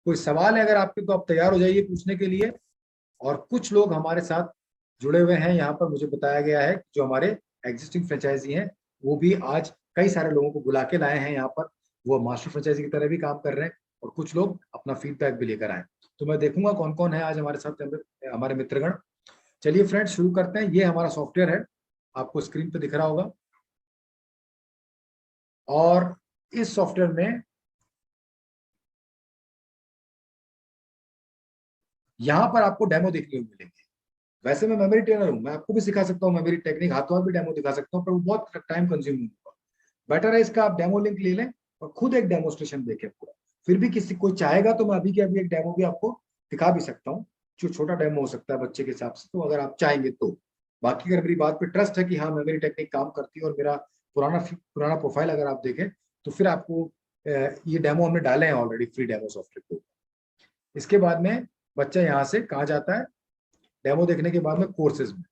कोई सवाल है अगर आपके तो आप तैयार हो जाइए पूछने के लिए। और कुछ लोग हमारे साथ जुड़े हुए हैं यहाँ पर, मुझे बताया गया है जो हमारे एग्जिस्टिंग फ्रेंचाइजी हैं वो भी आज कई सारे लोगों को बुला के लाए हैं यहाँ पर। वो मास्टर फ्रेंचाइजी की तरह भी काम कर रहे हैं और कुछ लोग अपना फीडबैक भी लेकर आए। तो मैं देखूंगा कौन कौन है आज हमारे साथ हमारे मित्रगण। चलिए फ्रेंड्स शुरू करते हैं। ये हमारा सॉफ्टवेयर है, आपको स्क्रीन पे दिख रहा होगा। और इस सॉफ्टवेयर में यहाँ पर आपको डेमो देखने को मिलेंगे। वैसे मैं मेमोरी ट्रेनर हूँ, मैं आपको भी सिखा सकता हूँ मेमोरी टेक्निक, हाथों हाथ भी डेमो दिखा सकता हूँ, पर वो बहुत टाइम कंज्यूमिंग होगा। बेटर है इसका आप डेमो लिंक ले लें और खुद एक डेमोस्ट्रेशन देखें पूरा। फिर भी किसी कोई चाहेगा तो मैं अभी के अभी एक डेमो भी आपको दिखा भी सकता हूँ, जो छोटा डेमो हो सकता है बच्चे के हिसाब से, तो अगर आप चाहेंगे तो। बाकी अगर मेरी बात पे ट्रस्ट है कि हाँ मेमोरी टेक्निक काम करती है और मेरा पुराना प्रोफाइल अगर आप देखें तो फिर आपको ये डेमो हमने डाले हैं ऑलरेडी फ्री डेमो सॉफ्टवेयर को। इसके बाद में बच्चा यहाँ से कहाँ जाता है, डेमो देखने के बाद में कोर्सेज में,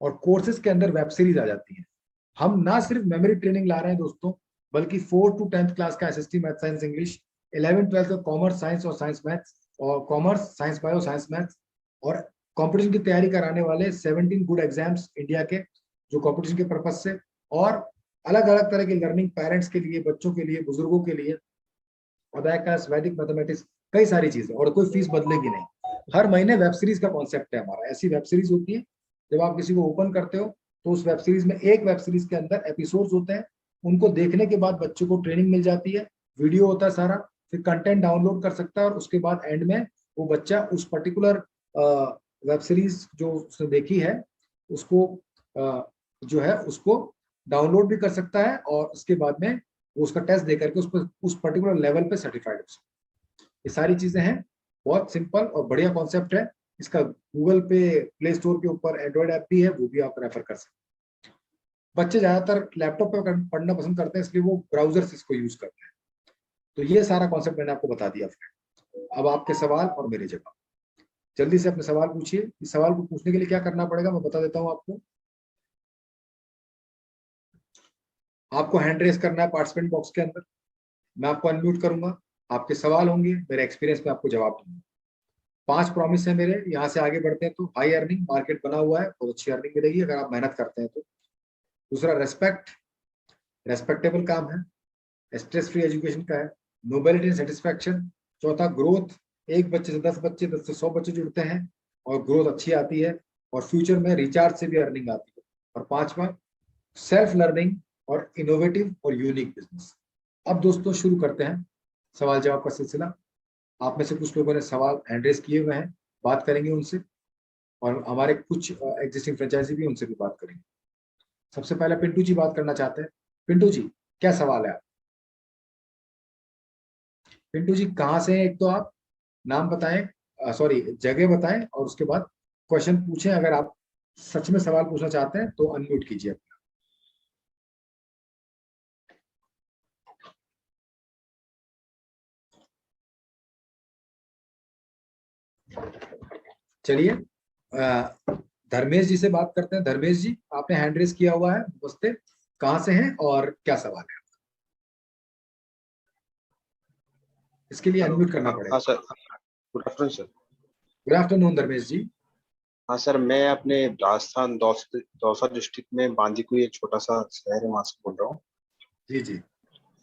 और कोर्सेज के अंदर वेब सीरीज आ जाती है। हम ना सिर्फ मेमोरी ट्रेनिंग ला रहे हैं दोस्तों, बल्कि 4 to 10th क्लास का एसएसटी मैथ साइंस इंग्लिश, 11 12 का कॉमर्स साइंस और साइंस मैथ्स, और commerce science bio science maths, और कंपटीशन की तैयारी कराने वाले 17 गुड एग्जाम्स इंडिया के जो कंपटीशन के पर्पज से, और अलग अलग तरह की लर्निंग पेरेंट्स के लिए, बच्चों के लिए, बुजुर्गों के लिए, अबैकस, वैदिक मैथमेटिक्स, कई सारी चीजें, और कोई फीस बदलेगी नहीं। हर महीने वेब सीरीज का कॉन्सेप्ट है हमारा। ऐसी वेब सीरीज होती है जब आप किसी को ओपन करते हो तो उस वेब सीरीज में, एक वेब सीरीज के अंदर एपिसोड्स होते हैं, उनको देखने के बाद बच्चों को ट्रेनिंग मिल जाती है, वीडियो होता है सारा, फिर कंटेंट डाउनलोड कर सकता है, और उसके बाद एंड में वो बच्चा उस पर्टिकुलर वेब सीरीज जो उसने देखी है उसको जो है उसको डाउनलोड भी कर सकता है, और उसके बाद में वो उसका टेस्ट दे करके उस पर्टिकुलर लेवल पे सर्टिफाइड हो सकता है। ये सारी चीजें हैं, बहुत सिंपल और बढ़िया कॉन्सेप्ट है। इसका गूगल पे प्ले स्टोर के ऊपर एंड्रॉइड ऐप भी है, वो भी आप रेफर कर सकते हैं। बच्चे ज्यादातर लैपटॉप पे पढ़ना पसंद करते हैं, इसलिए वो ब्राउजर से इसको यूज करते हैं। तो ये सारा कॉन्सेप्ट मैंने आपको बता दिया फ्रेंड। अब आपके सवाल और मेरे जवाब। जल्दी से अपने सवाल पूछिए। इस सवाल को पूछने के लिए क्या करना पड़ेगा मैं बता देता हूँ आपको। आपको हैंड रेस करना है पार्टिसिपेंट बॉक्स के अंदर, मैं आपको अनम्यूट करूंगा, आपके सवाल होंगे, मेरे एक्सपीरियंस में आपको जवाब दूंगा। 5 प्रॉमिस है मेरे, यहाँ से आगे बढ़ते हैं तो हाई अर्निंग मार्केट बना हुआ है, बहुत अच्छी अर्निंग मिलेगी अगर आप मेहनत करते हैं तो। दूसरा रेस्पेक्ट, रेस्पेक्टेबल काम है, स्ट्रेस फ्री एजुकेशन का है, नोबेलिटी एंड सेटिस्फैक्शन। चौथा ग्रोथ, एक बच्चे से 10 बच्चे, 10 से 100 बच्चे जुड़ते हैं और ग्रोथ अच्छी आती है, और फ्यूचर में रिचार्ज से भी अर्निंग आती है। और 5वां सेल्फ लर्निंग और इनोवेटिव और यूनिक बिजनेस। अब दोस्तों शुरू करते हैं सवाल जवाब का सिलसिला। आप में से कुछ लोगों ने सवाल हैंड रेस किए हुए हैं, बात करेंगे उनसे, और हमारे कुछ एग्जिस्टिंग फ्रेंचाइजी भी, उनसे भी बात करेंगे। सबसे पहले पिंटू जी बात करना चाहते हैं। पिंटू जी क्या सवाल है आप? पिंटू जी कहाँ से हैं? एक तो आप नाम बताएं, सॉरी जगह बताएं, और उसके बाद क्वेश्चन पूछें। अगर आप सच में सवाल पूछना चाहते हैं तो अनम्यूट कीजिए अपना। चलिए धर्मेश जी से बात करते हैं। धर्मेश जी आपने हैंड रेस किया हुआ है, नमस्ते, कहाँ से हैं और क्या सवाल है? इसके लिए अनम्यूट करना पड़ेगा। हाँ sir, good afternoon sir. Good afternoon Dharmesh ji. हाँ सर, मैं अपने राजस्थान दौसा डिस्ट्रिक्ट में बांदीकुई एक छोटा सा शहर है, वहाँ से बोल रहा हूँ। जी जी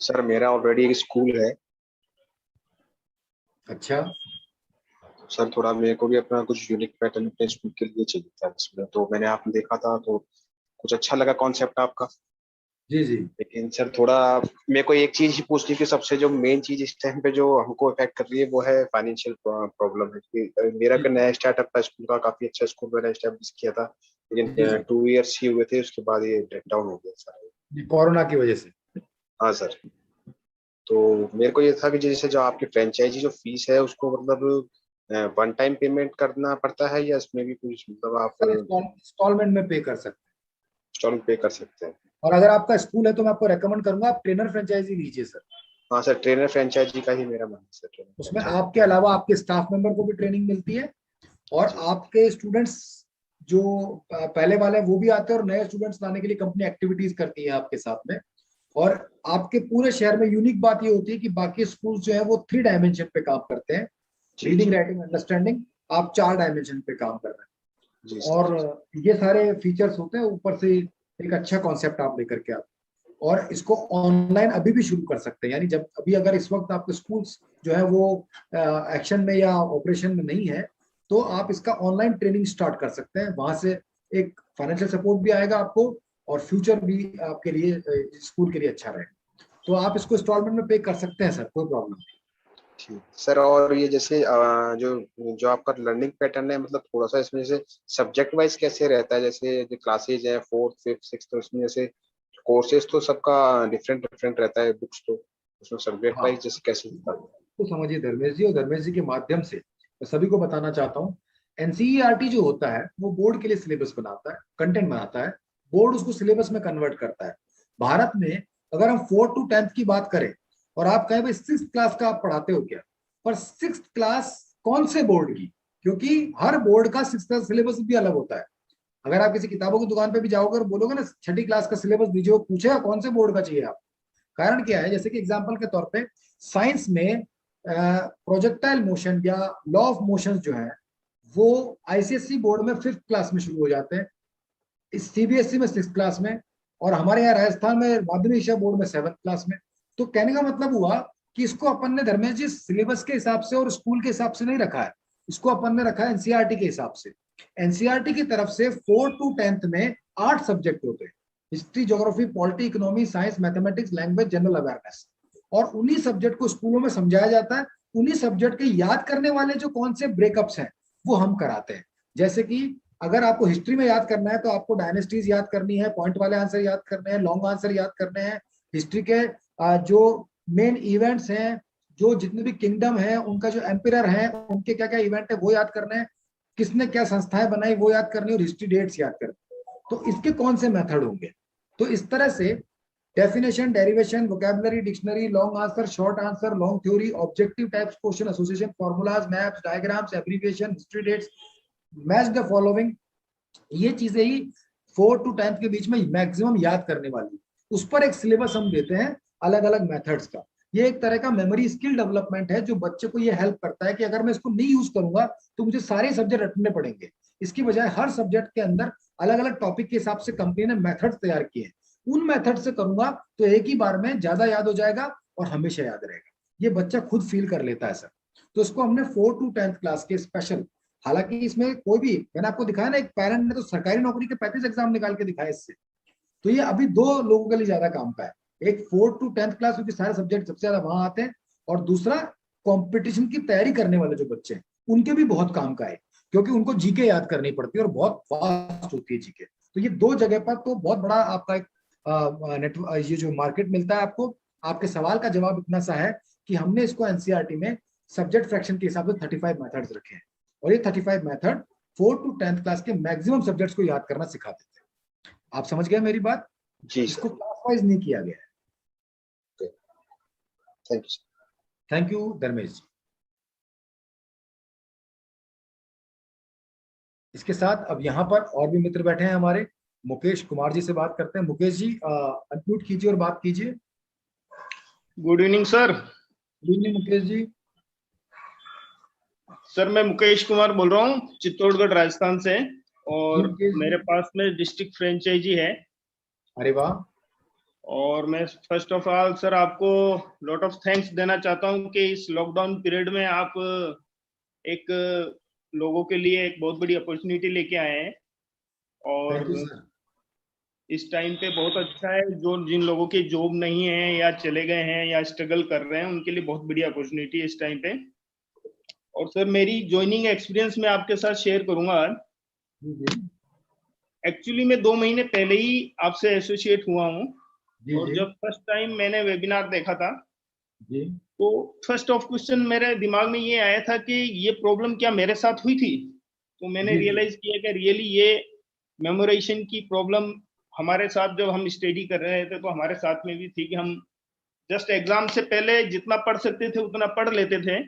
सर मेरा ऑलरेडी एक स्कूल है। अच्छा। सर थोड़ा मेरे को भी अपना कुछ यूनिक पैटर्न अपने स्कूल के लिए चाहिए था इसमें, तो मैंने आपने देखा था तो कुछ अच्छा लगा कॉन्सेप्ट आपका। जी जी लेकिन सर थोड़ा मेरे को एक चीज ही पूछनी कि सबसे जो मेन चीज इस टाइम पे जो हमको इफेक्ट कर रही है वो है फाइनेंशियल प्रॉब्लम है कि मेरा जी का नया स्टार्टअप था स्कूल का, काफी अच्छा स्कूल मैंने एस्टेब्लिश किया था, जी लेकिन जी 2 इयर्स ही हुए थे, उसके बाद ये ब्रेक डाउन हो गया सर। जी, कोरोना की वजह से। हाँ सर, तो मेरे को ये था कि जैसे जो आपकी फ्रेंचाइजी जो फीस है उसको मतलब वन टाइम पेमेंट करना पड़ता है, या इसमें भी कुछ मतलब आप सर इंस्टॉलमेंट में पे कर सकते इंस्टॉल पे कर सकते हैं? हैं। और अगर आपका स्कूल है तो मैं आपको रेकमेंड करूंगा आप ट्रेनर फ्रेंचाइजी लीजिए सर। हाँ सर, ट्रेनर फ्रेंचाइजी का ही मेरा मन है सर, ट्रेनर उसमें फ्रेंचाइजी। आपके अलावा आपके स्टाफ मेंबर को भी ट्रेनिंग मिलती है, और जी आपके स्टूडेंट्स जो पहले वाले हैं वो भी आते हैं, और नए स्टूडेंट्स लाने के लिए कंपनी एक्टिविटीज करती है आपके साथ में। और आपके पूरे शहर में यूनिक बात ये होती है कि बाकी स्कूल जो है वो 3 डायमेंशन पे काम करते हैं, जी रीडिंग जी राइटिंग अंडरस्टैंडिंग, आप 4 डायमेंशन पे काम कर रहे जी हैं। सर। और ये सारे फीचर्स होते हैं, ऊपर से एक अच्छा कॉन्सेप्ट आप लेकर के आते हैं। और इसको ऑनलाइन अभी भी शुरू कर सकते हैं, यानी जब अभी अगर इस वक्त आपके स्कूल्स जो है वो एक्शन में या ऑपरेशन में नहीं है, तो आप इसका ऑनलाइन ट्रेनिंग स्टार्ट कर सकते हैं। वहां से एक फाइनेंशियल सपोर्ट भी आएगा आपको, और फ्यूचर भी आपके लिए स्कूल के लिए अच्छा रहेगा। तो आप इसको इंस्टॉलमेंट में पे कर सकते हैं सर, कोई प्रॉब्लम नहीं। ठीक सर, और ये जैसे जो जो आपका लर्निंग पैटर्न है, मतलब थोड़ा सा इसमें जैसे सब्जेक्ट वाइज कैसे रहता है? जैसे जो क्लासेज है 4th 5th 6th, तो इसमें जैसे कोर्सेज तो सबका डिफरेंट डिफरेंट रहता है, बुक्स तो उसमें सब्जेक्ट हाँ, वाइज जैसे कैसे होता है? तो समझिए धर्मेश जी, और धर्मेश जी के माध्यम से मैं सभी को बताना चाहता हूँ, एनसीईआरटी जो होता है वो बोर्ड के लिए सिलेबस बनाता है, कंटेंट बनाता है, बोर्ड उसको सिलेबस में कन्वर्ट करता है। भारत में अगर हम 4th to 10th की बात करें, और आप कहें भाई 6th क्लास का आप पढ़ाते हो क्या, पर 6th क्लास कौन से बोर्ड की, क्योंकि हर बोर्ड का 6th का सिलेबस भी अलग होता है। अगर आप किसी किताबों की दुकान पे भी जाओगे और बोलोगे ना 6ठी क्लास का सिलेबस दीजिए, वो पूछेगा कौन से बोर्ड का चाहिए आप। कारण क्या है, जैसे कि एग्जाम्पल के तौर पे साइंस में प्रोजेक्टाइल मोशन या लॉ ऑफ मोशन जो है वो आईसीएसई बोर्ड में 5th क्लास में शुरू हो जाते हैं, सीबीएसई में 6th क्लास में, और हमारे यहाँ राजस्थान में माध्यमिक शिक्षा बोर्ड में 7th क्लास में। तो कहने का मतलब हुआ कि इसको अपन ने धर्मेश जी सिलेबस के हिसाब से और स्कूल के हिसाब से नहीं रखा है, इसको अपन ने रखा है एनसीईआरटी के हिसाब से। एनसीईआरटी की तरफ से 4th to 10th में 8 सब्जेक्ट होते हैं, history, geography, polity, economy, science, mathematics, language, general awareness. और उन्हीं सब्जेक्ट को स्कूलों में समझाया जाता है। उन्हीं सब्जेक्ट के याद करने वाले जो कौन से ब्रेकअप्स हैं वो हम कराते हैं। जैसे कि अगर आपको हिस्ट्री में याद करना है तो आपको डायनेस्टीज याद करनी है, पॉइंट वाले आंसर याद करने हैं, लॉन्ग आंसर याद करने हैं, हिस्ट्री के जो मेन इवेंट्स हैं, जो जितने भी किंगडम है उनका जो एम्पियर है उनके क्या क्या इवेंट है वो याद करने हैं, किसने क्या संस्थाएं बनाई वो याद करनी है, और हिस्ट्री डेट्स याद करनी है। तो इसके कौन से मेथड होंगे, तो इस तरह से definition, derivation, vocabulary, dictionary, long answer, short answer, long theory, objective types question, association, formulas, maps, diagrams, abbreviation, history dates, match the following, ये चीजें ही 4th to 10th के बीच में मैक्सिमम याद करने वाली। उस पर एक सिलेबस हम देते हैं अलग अलग मेथड्स का। ये एक तरह का मेमोरी स्किल डेवलपमेंट है जो बच्चे को ये हेल्प करता है कि अगर मैं इसको नहीं यूज करूंगा तो मुझे सारे सब्जेक्ट रटने पड़ेंगे। इसकी बजाय हर सब्जेक्ट के अंदर अलग अलग टॉपिक के हिसाब से कंपनी ने मेथड्स तैयार किए हैं, उन मेथड से करूंगा तो एक ही बार में ज्यादा याद हो जाएगा और हमेशा याद रहेगा। ये बच्चा खुद फील कर लेता है सर। तो इसको हमने 4th to 10th क्लास के स्पेशल, हालांकि इसमें कोई भी, मैंने आपको दिखाया ना, एक पेरेंट ने तो सरकारी नौकरी के 35 एग्जाम निकाल के दिखाए इससे। तो ये अभी 2 लोगों के लिए ज्यादा काम का है, एक 4th to 10th क्लास क्योंकि सारे सब्जेक्ट सबसे ज्यादा वहां आते हैं, और दूसरा कंपटीशन की तैयारी करने वाले जो बच्चे हैं उनके भी बहुत काम का है, क्योंकि उनको जीके याद करनी पड़ती है और बहुत फास्ट होती है जीके। तो ये 2 जगह पर तो बहुत बड़ा आपका एक नेटवर्क, ये जो मार्केट मिलता है आपको। आपके सवाल का जवाब इतना सा है कि हमने इसको एनसीईआरटी में सब्जेक्ट फ्रैक्शन के हिसाब से 35 मेथड्स रखे हैं, और ये 35 method 4th to 10th class के मैक्सिमम सब्जेक्ट्स को याद करना सिखा देते हैं। आप समझ गए मेरी बात? जी इसको सर। क्लास वाइज नहीं किया गया है। Thank you sir. Thank you Dharmesh ji. इसके साथ अब यहाँ पर और भी मित्र बैठे हैं हमारे, मुकेश कुमार जी से बात करते हैं। मुकेश जी अनम्यूट कीजिए और बात कीजिए। Good evening sir. Good evening Mukesh ji. Sir मैं मुकेश कुमार बोल रहा हूँ चित्तौड़गढ़ राजस्थान से, जी और मुकेश जी। मेरे पास में डिस्ट्रिक्ट फ्रेंचाइजी है। अरे वाह। और मैं फर्स्ट ऑफ ऑल सर आपको लॉट ऑफ थैंक्स देना चाहता हूँ कि इस लॉकडाउन पीरियड में आप एक लोगों के लिए एक बहुत बड़ी अपॉर्चुनिटी लेके आए हैं। थैंक यू और सर। इस टाइम पे बहुत अच्छा है, जो जिन लोगों की जॉब नहीं है या चले गए हैं या स्ट्रगल कर रहे हैं उनके लिए बहुत बड़ी अपॉर्चुनिटी है इस टाइम पे। और सर मेरी ज्वाइनिंग एक्सपीरियंस मैं आपके साथ शेयर करूंगा आज। जी जी एक्चुअली मैं 2 महीने पहले ही आपसे एसोसिएट हुआ हूँ, जी और जी जब फर्स्ट टाइम मैंने वेबिनार देखा था जी तो फर्स्ट ऑफ क्वेश्चन मेरे दिमाग में ये आया था कि ये प्रॉब्लम क्या मेरे साथ हुई थी। तो मैंने जी जी रियलाइज किया कि रियली ये मेमोराइजेशन की प्रॉब्लम हमारे साथ जब हम स्टडी कर रहे थे तो हमारे साथ में भी थी कि हम जस्ट एग्जाम से पहले जितना पढ़ सकते थे उतना पढ़ लेते थे,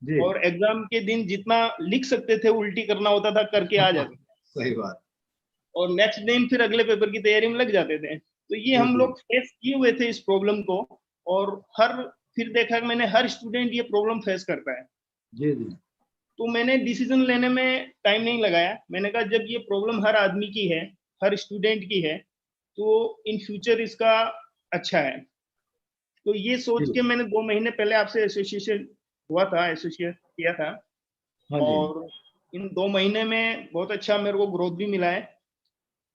जी। और एग्जाम के दिन जितना लिख सकते थे उल्टी करना होता था करके आ जाते थे, सही बात। और नेक्स्ट दिन फिर अगले पेपर की तैयारी में लग जाते थे। तो ये जी हम जी लोग फेस किए हुए थे इस प्रॉब्लम को। और हर फिर देखा कि मैंने हर स्टूडेंट ये प्रॉब्लम फेस करता है। जी जी। तो मैंने डिसीजन लेने में टाइम नहीं लगाया। मैंने कहा जब ये प्रॉब्लम हर आदमी की है, हर स्टूडेंट की है, तो इन फ्यूचर इसका अच्छा है। तो ये सोच जी के मैंने 2 महीने पहले आपसे एसोसिएट किया था। हाँ जी। और इन 2 महीने में बहुत अच्छा मेरे को ग्रोथ भी मिला है।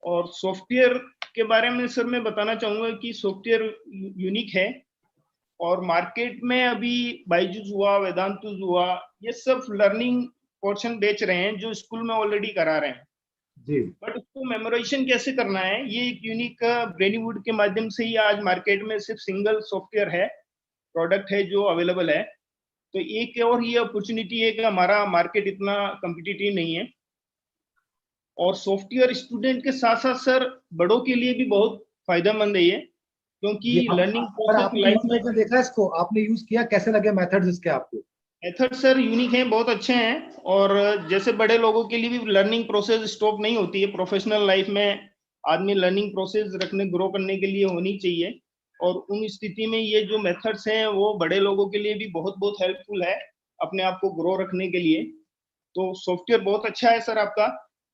और सॉफ्टवेयर के बारे में सर मैं बताना चाहूंगा कि सॉफ्टवेयर यूनिक है, और मार्केट में अभी बायजूस हुआ, वेदांतुस हुआ, ये सब लर्निंग पोर्शन बेच रहे हैं जो स्कूल में ऑलरेडी करा रहे हैं। जी बट उसको मेमोराइजेशन कैसे करना है, ये एक यूनिक ब्रेनीवुड के माध्यम से ही आज मार्केट में सिर्फ सिंगल सॉफ्टवेयर है, प्रोडक्ट है जो अवेलेबल है। तो एक और ये अपॉर्चुनिटी है कि हमारा मार्केट इतना कम्पिटिटिव नहीं है। और सॉफ्टवेयर स्टूडेंट के साथ साथ सर बड़ों के लिए भी बहुत फायदेमंद है ये, क्योंकि जी। लर्निंग पर प्रोसेस आपने लाइफ यूज में करके देखा इसको, आपने यूज किया, कैसे लगे मेथड्स इसके आपको? मेथड सर यूनिक हैं, बहुत अच्छे हैं। और जैसे बड़े लोगों के लिए भी लर्निंग प्रोसेस स्टॉप नहीं होती है, प्रोफेशनल लाइफ में आदमी लर्निंग प्रोसेस रखने, ग्रो करने के लिए होनी चाहिए। और उन स्थिति में ये जो मेथड्स हैं वो बड़े लोगों के लिए भी बहुत बहुत हेल्पफुल है अपने आप को ग्रो रखने के लिए। तो सॉफ्टवेयर बहुत अच्छा है सर आपका,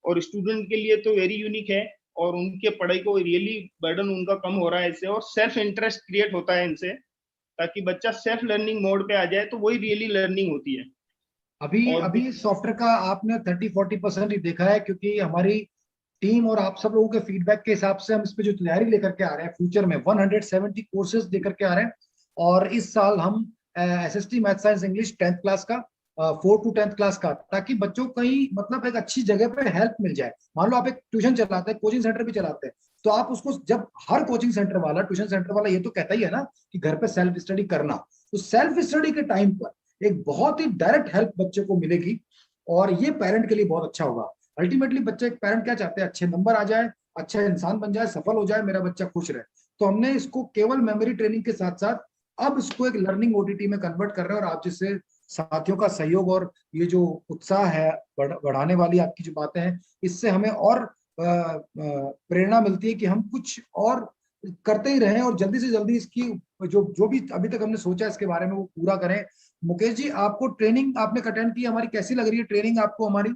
और स्टूडेंट के लिए तो वेरी यूनिक है। और उनके पढ़ाई को रियली बर्डन उनका कम हो रहा है इससे, और सेल्फ इंटरेस्ट क्रिएट होता है इनसे, ताकि बच्चा सेल्फ लर्निंग मोड पे आ जाए, तो वही रियली लर्निंग होती है। अभी और अभी सॉफ्टवेयर का आपने 30-40% ही देखा है, क्योंकि हमारी टीम और आप सब लोगों के फीडबैक के हिसाब से हम इस पे जो तैयारी लेकर के आ रहे हैं, फ्यूचर में 170 कोर्सेज लेकर के आ रहे हैं। और इस साल हम SST math science English 10th class का, 4 to 10th क्लास का, ताकि बच्चों को कहीं मतलब एक अच्छी जगह पे हेल्प मिल जाए। मान लो आप एक ट्यूशन चलाते हैं, कोचिंग सेंटर भी चलाते हैं, तो आप उसको, जब हर कोचिंग सेंटर वाला, ट्यूशन सेंटर वाला ये तो कहता ही है ना कि घर पे सेल्फ स्टडी करना, तो सेल्फ स्टडी के टाइम पर एक बहुत ही डायरेक्ट हेल्प बच्चे को मिलेगी, और ये पेरेंट के लिए बहुत अच्छा होगा। अल्टीमेटली बच्चे, एक पेरेंट क्या चाहते हैं, अच्छे नंबर आ जाए, अच्छा इंसान बन जाए, सफल हो जाए, मेरा बच्चा खुश रहे। तो हमने इसको केवल मेमोरी ट्रेनिंग के साथ साथ अब इसको एक लर्निंग ओटीटी में कन्वर्ट कर रहे हैं। और आप जैसे साथियों का सहयोग और ये जो उत्साह है, बढ़ाने वाली आपकी जो बातें हैं, इससे हमें और प्रेरणा मिलती है कि हम कुछ और करते ही रहें, और जल्दी से जल्दी इसकी जो जो भी अभी तक हमने सोचा है इसके बारे में वो पूरा करें। मुकेश जी, आपको ट्रेनिंग आपने अटेंड की हमारी, कैसी लग रही है ट्रेनिंग आपको हमारी?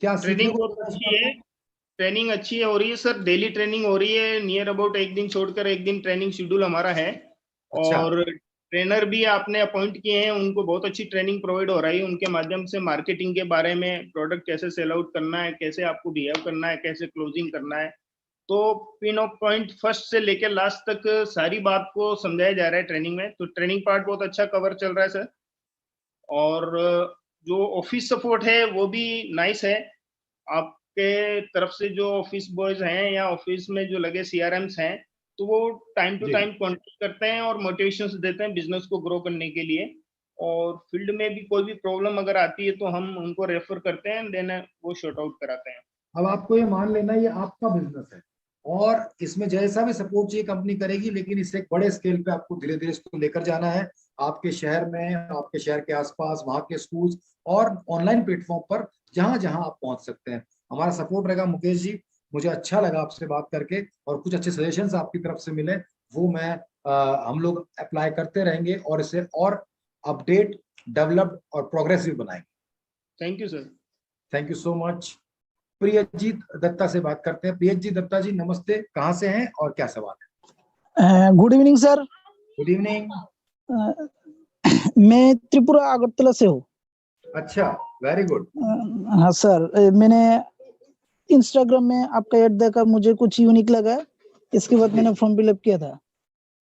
क्या सीखने ट्रेनिंग को बहुत मिला इसमें अच्छी है, आपको? ट्रेनिंग अच्छी है हो रही है सर, डेली ट्रेनिंग हो रही है, नियर अबाउट एक दिन छोड़कर एक दिन ट्रेनिंग शेड्यूल हमारा है। अच्छा। और ट्रेनर भी आपने अपॉइंट किए हैं, उनको बहुत अच्छी ट्रेनिंग प्रोवाइड हो रही है, उनके माध्यम से मार्केटिंग के बारे में, प्रोडक्ट कैसे सेल आउट करना है, कैसे आपको बिहेव करना है, कैसे क्लोजिंग करना है। तो पिन ऑफ पॉइंट फर्स्ट से लेकर लास्ट तक सारी बात को समझाया जा रहा है ट्रेनिंग में। तो ट्रेनिंग पार्ट बहुत अच्छा कवर चल रहा है सर। और जो ऑफिस सपोर्ट है वो भी नाइस है। आपके तरफ से जो ऑफिस बॉयज हैं या ऑफिस में जो लगे सीआरएम्स हैं, तो वो टाइम टू जी टाइम कॉन्टेक्ट करते हैं और मोटिवेशन देते हैं बिजनेस को ग्रो करने के लिए। और फील्ड में भी कोई भी प्रॉब्लम अगर आती है तो हम उनको रेफर करते हैं, देन वो शॉर्ट आउट कराते हैं। अब आपको ये मान लेना, ये आपका बिजनेस है, और इसमें जैसा भी सपोर्ट चाहिए कंपनी करेगी, लेकिन इसे एक बड़े स्केल पे आपको धीरे धीरे इसको लेकर जाना है। आपके शहर में, आपके शहर के आसपास, वहाँ के स्कूल्स और ऑनलाइन प्लेटफॉर्म पर जहां जहां आप पहुंच सकते हैं, हमारा सपोर्ट रहेगा। मुकेश जी, मुझे अच्छा लगा आपसे बात करके, और कुछ अच्छे सजेशंस आपकी तरफ से मिले, वो मैं हम लोग अप्लाई करते रहेंगे, और इसे और अपडेट, डेवलप्ड और प्रोग्रेसिव बनाएंगे। Thank you sir. Thank you so much. Priyajit Datta से बात करते हैं। प्रियजीत दत्ता जी नमस्ते, कहाँ से हैं और क्या सवाल है? Good evening sir. Good evening. मैं त्रिपुरा अगरतला से हूँ। अच्छा, वेरी गुड। हाँ सर, मैंने इंस्टाग्राम में आपका ऐड देखा, मुझे कुछ यूनिक लगा, इसके बाद मैंने फॉर्म फिलअप किया था।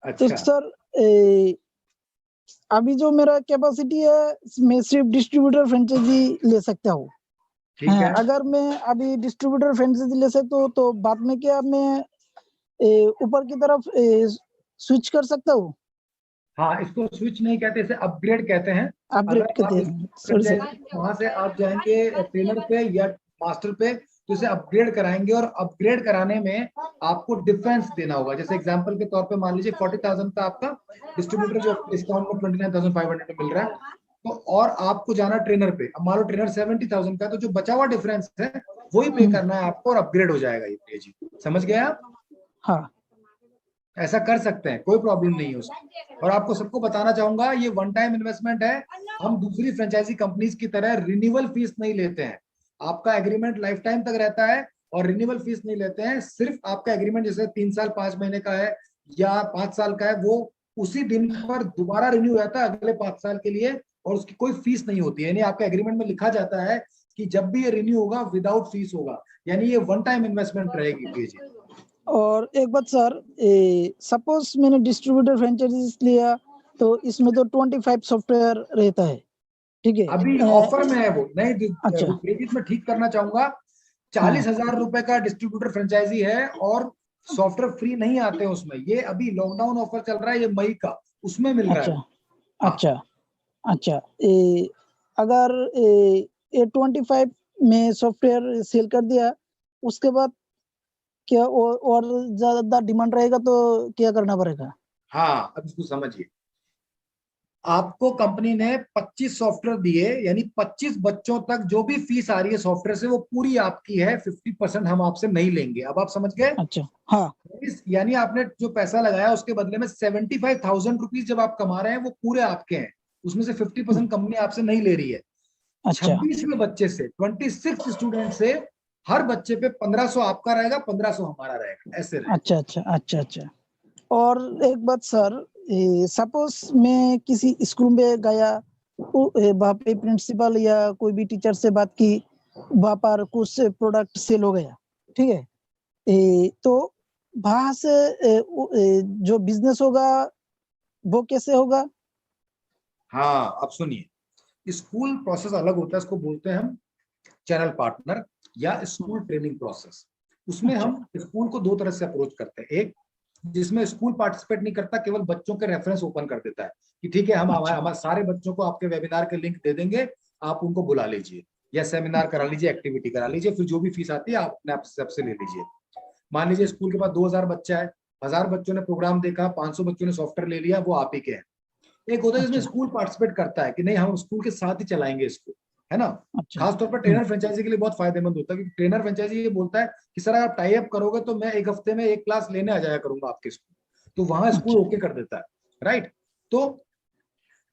तो अच्छा सर अभी जो मेरा कैपेसिटी है, मैं सिर्फ डिस्ट्रीब्यूटर फ्रेंचाइजी ले सकता हूँ। ठीक है। अगर मैं अभी डिस्ट्रीब्यूटर फ्रेंचाइजी ले सकता हूँ तो बाद में क्या मैं ऊपर की तरफ स्विच कर सकता हूँ? हाँ, इसको स्विच नहीं कहते, इसे अपग्रेड कहते हैं। अपग्रेड अगर कहते आप हैं, सॉरी सर। वहां से आप जाएंगे ट्रेनर पे या मास्टर पे, तो इसे अपग्रेड कराएंगे, और अपग्रेड कराने में आपको डिफरेंस देना होगा। जैसे एग्जांपल के तौर पे मान लीजिए 40,000 का आपका डिस्ट्रीब्यूटर जो डिस्काउंट में 29,500 में मिल रहा है, तो और आपको जाना ट्रेनर पे, अब मान लो ट्रेनर 70,000 का, तो जो बचा हुआ डिफरेंस है वही पे करना है आपको, और अपग्रेड हो जाएगा ये जी। समझ गए आप? हाँ ऐसा कर सकते हैं, कोई प्रॉब्लम नहीं है उसमें। और आपको सबको बताना चाहूंगा, ये वन टाइम इन्वेस्टमेंट है, हम दूसरी फ्रेंचाइजी कंपनीज की तरह रिन्यूअल फीस नहीं लेते हैं। आपका एग्रीमेंट लाइफ टाइम तक रहता है और रिन्यूअल फीस नहीं लेते हैं। सिर्फ आपका एग्रीमेंट जैसे 3 साल 5 महीने का है या 5 साल का है, वो उसी दिन पर दोबारा रिन्यू रहता है अगले 5 साल के लिए, और उसकी कोई फीस नहीं होती है। यानी आपका एग्रीमेंट में लिखा जाता है कि जब भी ये रिन्यू होगा विदाउट फीस होगा, यानी ये वन टाइम इन्वेस्टमेंट रहेगी। जी। और एक बात सर, सपोज मैंने डिस्ट्रीब्यूटर फ्रेंचाइजीज लिया तो इसमें तो 25 सॉफ्टवेयर रहता है, ठीक है? अभी ऑफर में है वो नहीं। अच्छा। विपरीत में ठीक करना चाहूंगा, 40,000 रुपए का डिस्ट्रीब्यूटर फ्रेंचाइजी है और सॉफ्टवेयर फ्री नहीं आते हैं उसमें। ये अभी लॉकडाउन ऑफर चल रहा है, ये मई का, उसमें मिल रहा है। अच्छा अच्छा अच्छा। अगर ये 25 में सॉफ्टवेयर सेल कर दिया, उसके बाद क्या और ज्यादा डिमांड रहेगा तो क्या करना पड़ेगा? हाँ, अब इसको समझिए। आपको कंपनी ने 25 सॉफ्टवेयर दिए, यानी 25 बच्चों तक जो भी फीस आ रही है सॉफ्टवेयर से वो पूरी आपकी है, 50% हम आपसे नहीं लेंगे। अब आप समझ गए? अच्छा, हाँ। यानी आपने जो पैसा लगाया उसके बदले में 75,000 रुपीज जब आप कमा रहे हैं वो पूरे आपके हैं, उसमें से 50% कंपनी आपसे नहीं ले रही है। अच्छा 26वें बच्चे से, 26 स्टूडेंट से हर बच्चे पे 1500 आपका रहेगा, 1500 हमारा रहेगा, ऐसे रहेगा। अच्छा अच्छा अच्छा अच्छा। और एक बात सर, सपोज मैं किसी स्कूल में गया, वहाँ पे प्रिंसिपल या कोई भी टीचर से बात की, वहाँ पर कुछ प्रोडक्ट सेल हो गया, ठीक है? तो वहां से जो बिजनेस होगा वो कैसे होगा? हाँ, अब सुनिए, स्कूल प्रोसेस अलग होता है, इसको बोलते हैं हम चैनल पार्टनर या स्कूल ट्रेनिंग प्रोसेस। उसमें अच्छा। हम स्कूल को 2 तरह से अप्रोच करते हैं। एक जिसमें स्कूल पार्टिसिपेट नहीं करता, केवल बच्चों के रेफरेंस ओपन कर देता है कि ठीक है हम अच्छा। हमारे सारे बच्चों को आपके वेबिनार के लिंक दे देंगे, आप उनको बुला लीजिए या सेमिनार करा लीजिए, एक्टिविटी करा लीजिए, फिर जो भी फीस आती है आप अपने आप सबसे ले लीजिए। मान लीजिए स्कूल के पास 2000 बच्चा है, 1000 बच्चों ने प्रोग्राम देखा, 500 बच्चों ने सॉफ्टवेयर ले लिया, वो आप ही के हैं। एक होता है जिसमें अच्छा स्कूल पार्टिसिपेट करता है कि नहीं हम स्कूल के साथ ही चलाएंगे इसको, है ना। अच्छा। खासतौर पर ट्रेनर फ्रेंचाइजी के लिए बहुत फायदेमंद होता है, क्योंकि ट्रेनर फ्रेंचाइजी ये बोलता है कि सर आप टाई अप करोगे तो मैं एक हफ्ते में एक क्लास लेने आ जाया करूंगा आपके स्कूल, तो वहां स्कूल अच्छा ओके कर देता है, राइट। तो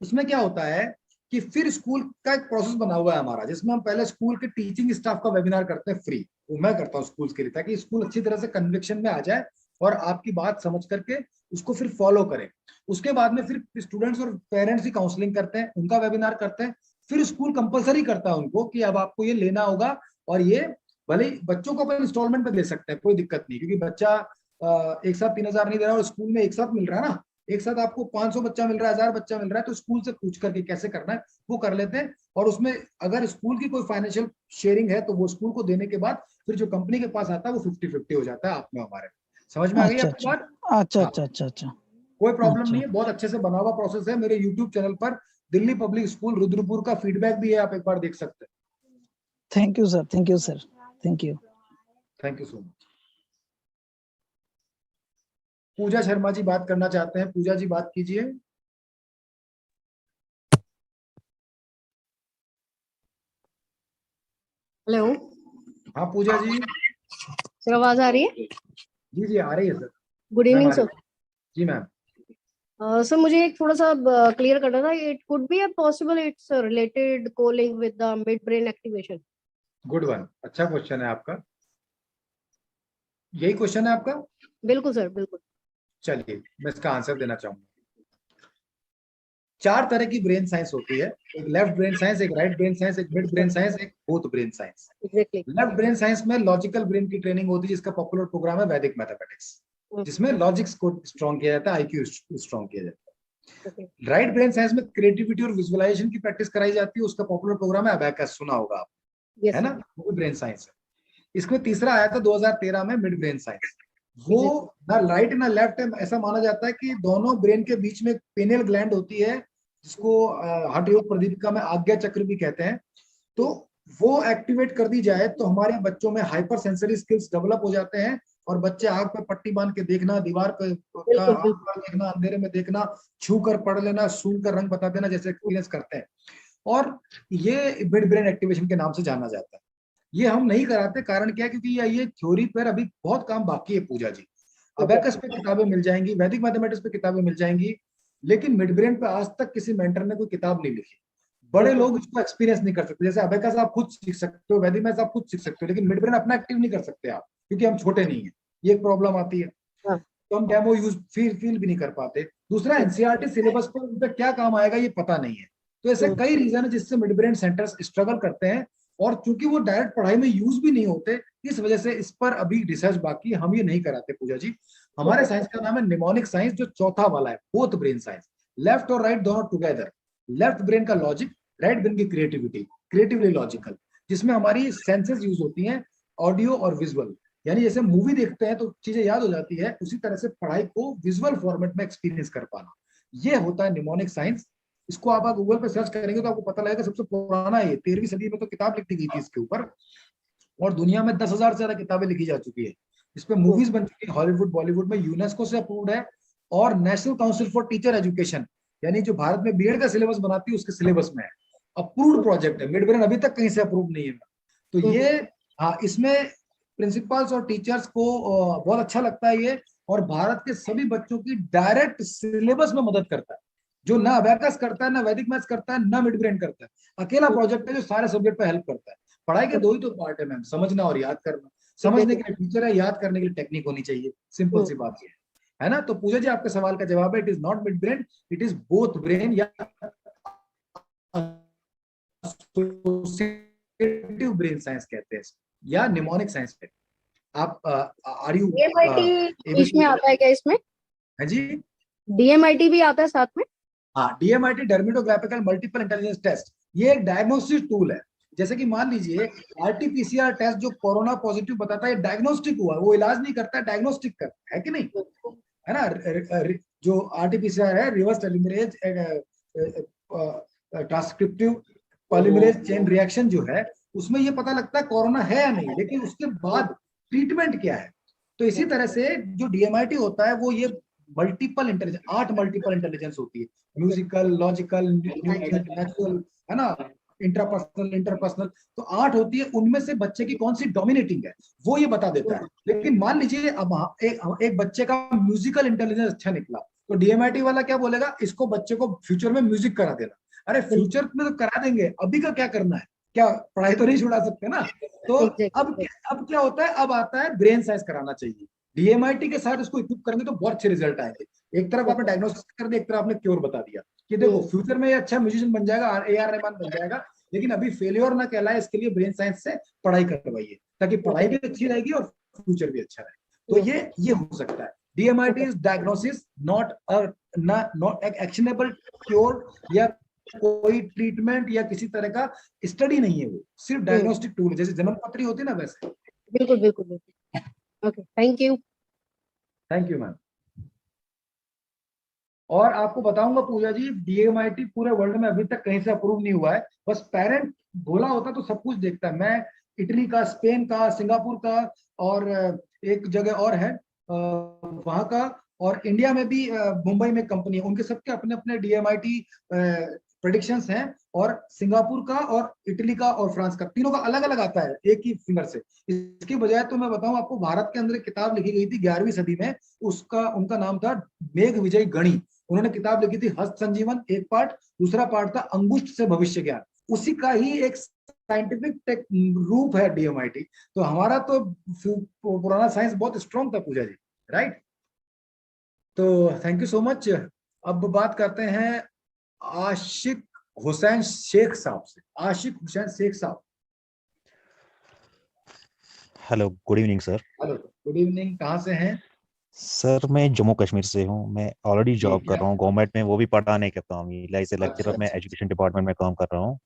उसमें क्या होता है कि फिर स्कूल का एक प्रोसेस बना हुआ है हमारा, जिसमें हम पहले स्कूल के टीचिंग स्टाफ का वेबिनार करते हैं फ्री, वो मैं करता हूँ स्कूल के लिए, ताकि स्कूल अच्छी तरह से कन्विक्शन में आ जाए और आपकी बात समझ करके उसको फिर फॉलो करें। उसके बाद में फिर स्टूडेंट्स और पेरेंट्स की काउंसलिंग करते हैं, उनका वेबिनार करते हैं। फिर स्कूल कंपलसरी करता है उनको कि अब आपको ये लेना होगा, और ये भले ही बच्चों को अपन इंस्टॉलमेंट पे दे सकते हैं, कोई दिक्कत नहीं, क्योंकि बच्चा एक साथ 3000 नहीं दे रहा है और स्कूल में एक साथ मिल रहा है ना, एक साथ आपको 500 बच्चा मिल रहा है, 1000 बच्चा मिल रहा है, तो स्कूल से पूछ करके कैसे करना है वो कर लेते हैं। और उसमें अगर स्कूल की कोई फाइनेंशियल शेयरिंग है तो वो स्कूल को देने के बाद फिर जो कंपनी के पास आता है वो 50-50 हो जाता है आप में हमारे। समझ में आ गई अच्छा आपकी अच्छा बात? अच्छा हाँ, अच्छा अच्छा अच्छा कोई प्रॉब्लम अच्छा। नहीं है, बहुत अच्छे से बना हुआ प्रोसेस है। मेरे यूट्यूब चैनल पर दिल्ली पब्लिक स्कूल रुद्रपुर का फीडबैक भी है, आप एक बार देख सकते हैं। Thank you sir, thank you sir, thank you. Thank you so much. Puja Sharma ji बात करना चाहते हैं, पूजा जी बात कीजिए। हेलो हाँ पूजा जी। सर, आवाज आ रही है? जी जी आ रही है सर। गुड मैम इवनिंग आ रही सर। है। जी मैम। सर मुझे एक थोड़ा सा क्लियर करना था। It could be a possible it's related calling with the mid brain activation. Good one, अच्छा क्वेश्चन है आपका, यही क्वेश्चन है आपका। बिल्कुल सर, बिल्कुल। चलिए मैं इसका आंसर देना चाहूंगा। 4 तरह की ब्रेन साइंस होती है, एक लेफ्ट ब्रेन साइंस, एक राइट ब्रेन साइंस, एक मिड ब्रेन साइंस, एक both brain science. Exactly. Left brain science में लॉजिकल ब्रेन की ट्रेनिंग होती है, जिसका पॉपुलर प्रोग्राम है वैदिक मैथमेटिक्स, जिसमें लॉजिक्स को स्ट्रॉन्ग किया जाता है, आईक्यू स्ट्रॉन्ग किया जाता है। राइट ब्रेन साइंस में क्रिएटिविटी और विजुअलाइजेशन की प्रैक्टिस कराई जाती है, उसका पॉपुलर प्रोग्राम है अबैकस, सुना होगा आप, है ना, वो ब्रेन साइंस है। इसमें तीसरा आया था 2013 में मिड ब्रेन साइंस, वो ना राइट ना लेफ्ट है, ऐसा माना जाता है कि दोनों ब्रेन के बीच में पेनियल ग्लैंड होती है, जिसको हठ योग प्रदीपिका में आज्ञा चक्र भी कहते हैं। तो वो एक्टिवेट कर दी जाए तो हमारे बच्चों में हाइपर सेंसरी स्किल्स डेवलप हो जाते हैं, और बच्चे आग पे पट्टी बांध के देखना, दीवार पे का आग पर देखना, अंधेरे में देखना, छू कर पढ़ लेना, सूंघ कर रंग बता देना जैसे एक्सपीरियंस करते हैं। और ये मिड ब्रेन एक्टिवेशन के नाम से जाना जाता है। ये हम नहीं कराते, कारण क्या है, क्योंकि ये थ्योरी पर अभी बहुत काम बाकी है पूजा जी। अबैकस पे किताबें मिल जाएंगी, वैदिक मैथमेटिक्स पे किताबें मिल जाएंगी, लेकिन मिड ब्रेन पे आज तक किसी मेंटर ने कोई किताब नहीं लिखी। बड़े लोग इसको एक्सपीरियंस नहीं कर सकते। जैसे अबेकस आप खुद सीख सकते हो, वैदिक मैथ्स आप खुद सीख सकते हो, लेकिन मिड ब्रेन अपना एक्टिव नहीं कर सकते आप, क्योंकि हम छोटे नहीं है। ये एक प्रॉब्लम आती है। हाँ। तो हम डेमो यूज फील भी नहीं कर पाते। दूसरा, एनसीईआरटी सिलेबस पर उन पे क्या काम आएगा ये पता नहीं है। तो ऐसे कई रीजन है जिससे मिड ब्रेन सेंटर्स स्ट्रगल करते हैं, और चूंकि वो डायरेक्ट पढ़ाई में यूज भी नहीं होते, इस वजह से इस पर अभी रिसर्च बाकी है, हम ये नहीं कराते पूजा जी। हमारे साइंस का नाम है निमोनिक साइंस, जो चौथा वाला है, बोथ ब्रेन साइंस, लेफ्ट और राइट दोनों टुगेदर। लेफ्ट ब्रेन का लॉजिक, राइट ब्रेन की क्रिएटिविटी, क्रिएटिवली लॉजिकल, जिसमें हमारी सेंसेस यूज होती हैं, ऑडियो और विजुअल। यानी जैसे मूवी देखते हैं तो चीजें याद हो जाती है, उसी तरह से पढ़ाई को विजुअल फॉर्मेट में एक्सपीरियंस कर पाना, ये होता है निमोनिक साइंस। इसको आप गूगल पे सर्च करेंगे तो आपको पता लगेगा, सबसे पुराना है, 13वीं सदी में तो किताब लिखी गई थी इसके ऊपर, और दुनिया में 10,000 से ज्यादा किताबें लिखी जा चुकी है। इस पे मूवीज बन चुकी है, हॉलीवुड बॉलीवुड में, यूनेस्को से अप्रूव्ड है, और national council for teacher education, यानी जो भारत में बीएड का सिलेबस बनाती है उसके सिलेबस में है, अप्रूव्ड प्रोजेक्ट है। मिड ब्रेन अभी तक कहीं से अप्रूव नहीं है। तो ये, हाँ, इसमें प्रिंसिपल्स और टीचर्स को बहुत अच्छा लगता है ये, और भारत के सभी बच्चों की डायरेक्ट सिलेबस में मदद करता है, जो ना अबेकस करता है, ना वैदिक मैथ्स करता है, ना मिड ब्रेन करता है। अकेला प्रोजेक्ट है जो सारे सब्जेक्ट पे हेल्प करता है। पढ़ाई के दो ही तो पार्ट है मैम, समझना और याद करना। समझने के लिए टीचर है, याद करने के लिए टेक्निक होनी चाहिए, सिंपल सी बात है ना। तो पूजा जी, आपके सवाल का जवाब है, it is not mid brain, it is both brain, या एसोसिएटिव ब्रेन साइंस कहते हैं, या निमोनिक साइंस पे। आप आर यू डीएमआईटी बीच में आता है क्या इसमें? है जी, डीएमआईटी भी आता है साथ में? हाँ, डीएमआईटी, डर्मेटोग्राफिकल मल्टीपल इंटेलिजेंस टेस्ट, ये एक डायग्नोस्टिक टूल है। जैसे कि मान लीजिए आरटीपीसीआर टेस्ट जो कोरोना पॉजिटिव बताता है, डायग्नोस्टिक हुआ, वो इलाज नहीं करता है, डायग्नोस्टिक करता है कि नहीं, है ना। जो आरटीपीसीआर है, reverse telomerase transcriptive polymerase chain reaction जो है, उसमें ये पता लगता है कोरोना है या नहीं, लेकिन उसके बाद ट्रीटमेंट क्या है। तो इसी तरह से जो डीएमआईटी होता है, वो ये मल्टीपल इंटेलिजेंस, 8 मल्टीपल इंटेलिजेंस होती है, म्यूजिकल, लॉजिकल, नेचुरल, है ना, इंट्रापर्सनल, इंटरपर्सनल, तो 8 होती है। उनमें से बच्चे की कौन सी डोमिनेटिंग है वो ये बता देता है। लेकिन मान लीजिए अब एक बच्चे का म्यूजिकल इंटेलिजेंस अच्छा निकला, तो डीएमआईटी वाला क्या बोलेगा, इसको बच्चे को फ्यूचर में म्यूजिक करा देना। अरे फ्यूचर में तो करा देंगे, अभी का क्या करना है, क्या पढ़ाई तो नहीं छुड़ा सकते ना। तो अब क्या होता है, अब आता है ब्रेन साइंस कराना चाहिए। डीएमआईटी के साथ इसको इक्विप करेंगे तो बहुत अच्छे रिजल्ट आएंगे। एक तरफ आपने डायग्नोसिस कर दिया, एक तरफ आपने क्योर बता दिया कि देखो फ्यूचर में ये अच्छा म्यूजिशियन बन जाएगा, AR रहमान बन जाएगा, लेकिन अभी फेलियर ना कहलाए, इसके लिए ब्रेन साइंस से पढ़ाई करवाइए, ताकि पढ़ाई भी अच्छी रहेगी और फ्यूचर भी अच्छा रहेगा। तो ये हो सकता है। DMIT is diagnosis, not actionable cure या कोई ट्रीटमेंट या किसी तरह का स्टडी नहीं है, वो सिर्फ डायग्नोस्टिक टूल है, जैसे जन्म पत्री होती है ना, वैसे। बिल्कुल बिल्कुल बिल्कुल। Okay, thank you. Thank you ma'am. और आपको बताऊंगा पूजा जी, डीएमआईटी पूरे वर्ल्ड में अभी तक कहीं से अप्रूव नहीं हुआ है। बस पेरेंट बोला होता तो सब कुछ देखता है। मैं इटली का, स्पेन का, सिंगापुर का, और एक जगह और है वहां का, और इंडिया में भी मुंबई में कंपनी है, उनके सबके अपने अपने डीएमआईटी प्रेडिक्शंस हैं, और सिंगापुर का और इटली का और फ्रांस का, तीनों का अलग अलग आता है एक ही फिंगर से। इसकी बजाय तो मैं बताऊं आपको, भारत के अंदर एक किताब लिखी गई थी 11वीं सदी में, उनका नाम था मेघ विजय गणी। उन्होंने किताब लिखी थी हस्त संजीवन, एक पार्ट, दूसरा पार्ट था अंगुष्ठ से भविष्य ज्ञान। उसी का ही एक साइंटिफिक रूप है डीएमआईटी। तो हमारा तो पुराना साइंस बहुत स्ट्रॉन्ग था पूजा जी, राइट। तो थैंक यू सो मच। अब बात करते हैं आशिक हुसैन शेख साहब से। आशिक हुसैन शेख साहब, hello, good evening sir. Hello, good evening. कहाँ से हैं सर मैं जम्मू कश्मीर से हूँ। मैं ऑलरेडी जॉब ठीक कर है। रहा हूँ गवर्नमेंट में, वो भी पढ़ाने का काम ही, एज ए अच्छा लेक्चरर मैं अच्छा, एजुकेशन डिपार्टमेंट में काम कर रहा हूँ।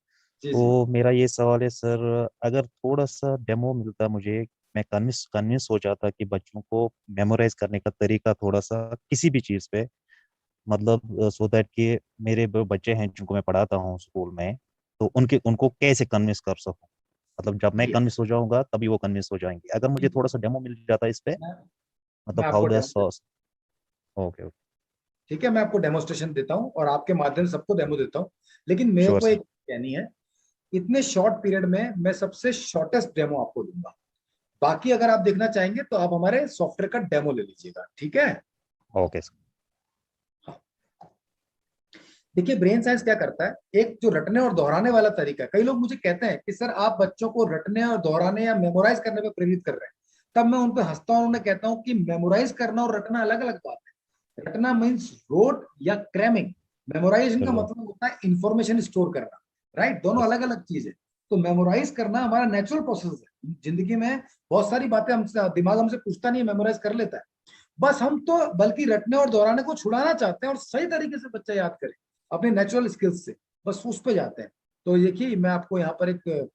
जी जी। तो मेरा ये सवाल है सर, अगर थोड़ा सा डेमो मिलता मुझे, मैं कन्विंस हो जाता कि बच्चों को मेमोराइज करने का तरीका थोड़ा सा किसी भी चीज़ पे, मतलब सो दैट कि मेरे बच्चे हैं जिनको मैं पढ़ाता हूँ स्कूल में, तो उनको कैसे कन्विंस कर सकूँ। मतलब जब मैं कन्विंस हो जाऊंगा तभी वो कन्विंस हो जाएंगे। अगर मुझे थोड़ा सा डेमो मिल जाता इस पे, मैं मतलब हाउ आपको the demo, sauce. Okay okay, ठीक है, मैं आपको डेमोस्ट्रेशन देता हूँ और आपके माध्यम से सबको डेमो देता हूँ। लेकिन मेरे श्योर को सर। एक कहनी है, इतने शॉर्ट पीरियड में मैं सबसे शॉर्टेस्ट डेमो आपको दूंगा। बाकी अगर आप देखना चाहेंगे तो आप हमारे सॉफ्टवेयर का डेमो ले लीजिएगा, ठीक है। Okay sir. देखिए ब्रेन साइंस क्या करता है, एक जो रटने और दोहराने वाला तरीका है, कई लोग मुझे कहते हैं कि सर आप बच्चों को रटने और दोहराने या मेमोराइज करने पे प्रेरित कर रहे हैं, तब मैं उन पे हंसता हूं और उन्हें कहता हूं कि मेमोराइज करना और रटना अलग अलग बात है। रटना मीन्स रोट या क्रैमिंग, मेमोराइजेशन का बिल्कुल। मतलब होता है इंफॉर्मेशन स्टोर करना, राइट, दोनों Yes. अलग अलग चीज है। तो मेमोराइज करना हमारा नेचुरल प्रोसेस है, जिंदगी में बहुत सारी बातें हमसे दिमाग हमसे पूछता नहीं है, मेमोराइज कर लेता है। बस हम तो बल्कि रटने और दोहराने को छुड़ाना चाहते हैं और सही तरीके से बच्चा याद करे अपने नेचुरल स्किल्स से, बस उस पे जाते हैं। तो देखिए मैं आपको यहाँ पर एक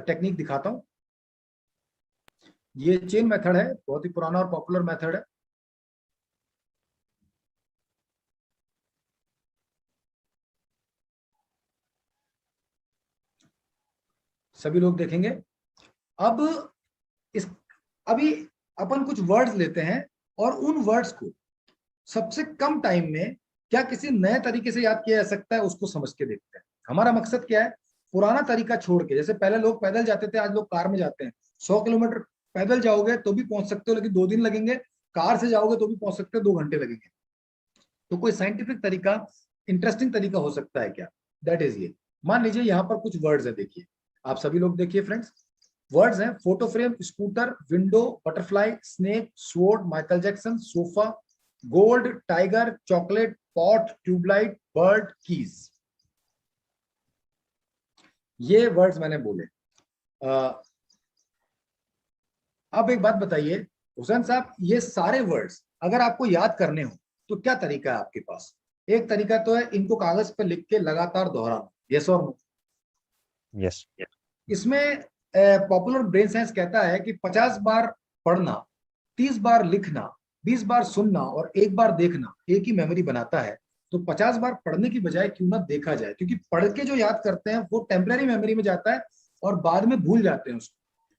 टेक्निक दिखाता हूँ। ये चेन मेथड है, बहुत ही पुराना और पॉपुलर मेथड है। सभी लोग देखेंगे। अब इस अभी अपन कुछ वर्ड्स लेते हैं और उन वर्ड्स को सबसे कम टाइम में क्या किसी नए तरीके से याद किया जा सकता है उसको समझ के देखते हैं। हमारा मकसद क्या है, पुराना तरीका छोड़ के, जैसे पहले लोग पैदल जाते थे, आज लोग कार में जाते हैं। 100 किलोमीटर पैदल जाओगे तो भी पहुंच सकते हो, लेकिन 2 दिन लगेंगे। कार से जाओगे तो भी पहुंच सकते हो, 2 घंटे लगेंगे। तो कोई साइंटिफिक तरीका, इंटरेस्टिंग तरीका हो सकता है क्या? दैट इज ये। मान लीजिए यहाँ पर कुछ वर्ड्स है, देखिए आप सभी लोग देखिए फ्रेंड्स। वर्ड्स हैं photo frame, scooter, window, butterfly, snake, sword, Michael Jackson, sofa, gold, tiger, chocolate, pot, tubelight, bird, keys. ये वर्ड्स मैंने बोले। अब एक बात बताइए हुसैन साहब, ये सारे वर्ड्स अगर आपको याद करने हो तो क्या तरीका है आपके पास? एक तरीका तो है इनको कागज पर लिख के लगातार दोहराना, यस और नो? यस। इसमें पॉपुलर ब्रेन साइंस कहता है कि 50 बार पढ़ना, 30 बार लिखना, 20 बार सुनना और 1 बार देखना एक ही मेमोरी बनाता है। तो 50 बार पढ़ने की बजाय क्यों ना देखा जाए, क्योंकि पढ़ के जो याद करते हैं वो टेम्पररी मेमोरी में जाता है और बाद में भूल जाते हैं उसको,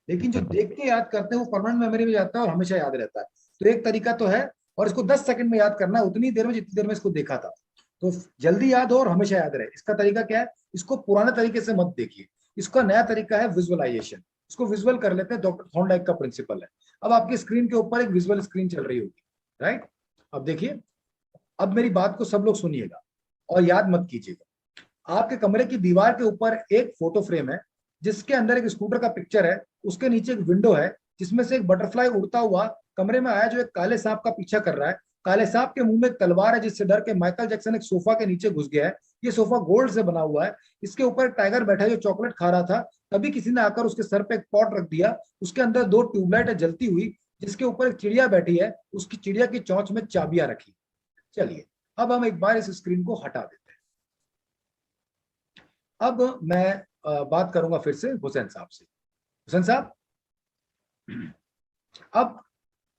लेकिन जो देख के याद करते हैं वो परमानेंट मेमोरी में जाता है और हमेशा याद रहता है। तो एक तरीका तो है, और इसको 10 सेकंड में याद करना है, उतनी देर में जितनी देर में इसको देखा था। तो जल्दी याद हो और हमेशा याद रहे। इसका तरीका क्या है? इसको पुराने तरीके से मत देखिए, इसका नया तरीका है विजुअलाइजेशन। इसको विजुअल कर लेते हैं, डॉक्टर थॉर्नडाइक का प्रिंसिपल है। अब आपकी स्क्रीन के ऊपर एक विजुअल स्क्रीन चल रही होगी, राइट? अब देखिए, अब मेरी बात को सब लोग सुनिएगा और याद मत कीजिएगा। आपके कमरे की दीवार के ऊपर एक फोटो फ्रेम है जिसके अंदर एक स्कूटर का पिक्चर है, उसके नीचे एक विंडो है जिसमें से एक बटरफ्लाई उड़ता हुआ कमरे में आया जो एक काले सांप का पीछा कर रहा है। काले सांप के मुंह में एक तलवार है जिससे डर के माइकल जैक्सन एक सोफा के नीचे घुस गया है। ये सोफा गोल्ड से बना हुआ है, इसके ऊपर एक टाइगर बैठा है जो चॉकलेट खा रहा था। तभी किसी ने आकर उसके सर पे एक पॉट रख दिया, उसके अंदर 2 ट्यूबलाइट है जलती हुई, जिसके ऊपर एक चिड़िया बैठी है, उसकी चिड़िया की चोंच में चाबियां रखी। चलिए अब हम एक बार इस स्क्रीन को हटा देते हैं। अब मैं बात करूंगा फिर से हुसैन साहब से। हुसैन साहब, अब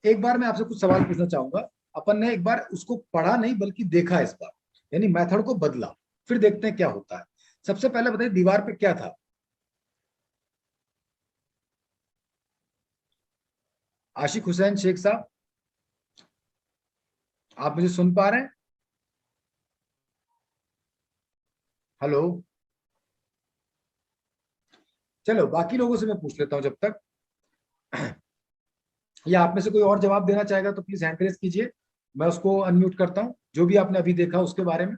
एक बार मैं आपसे कुछ सवाल पूछना चाहूंगा। अपन ने एक बार उसको पढ़ा नहीं बल्कि देखा इस बार, यानी मेथड को बदला, फिर देखते हैं क्या होता है। सबसे पहले बताइए दीवार पे क्या था? आशिक हुसैन शेख साहब, आप मुझे सुन पा रहे हैं? हेलो? चलो बाकी लोगों से मैं पूछ लेता हूं जब तक, या आप में से कोई और जवाब देना चाहेगा तो प्लीज हैंड रेज कीजिए, मैं उसको अनम्यूट करता हूं। जो भी आपने अभी देखा उसके बारे में।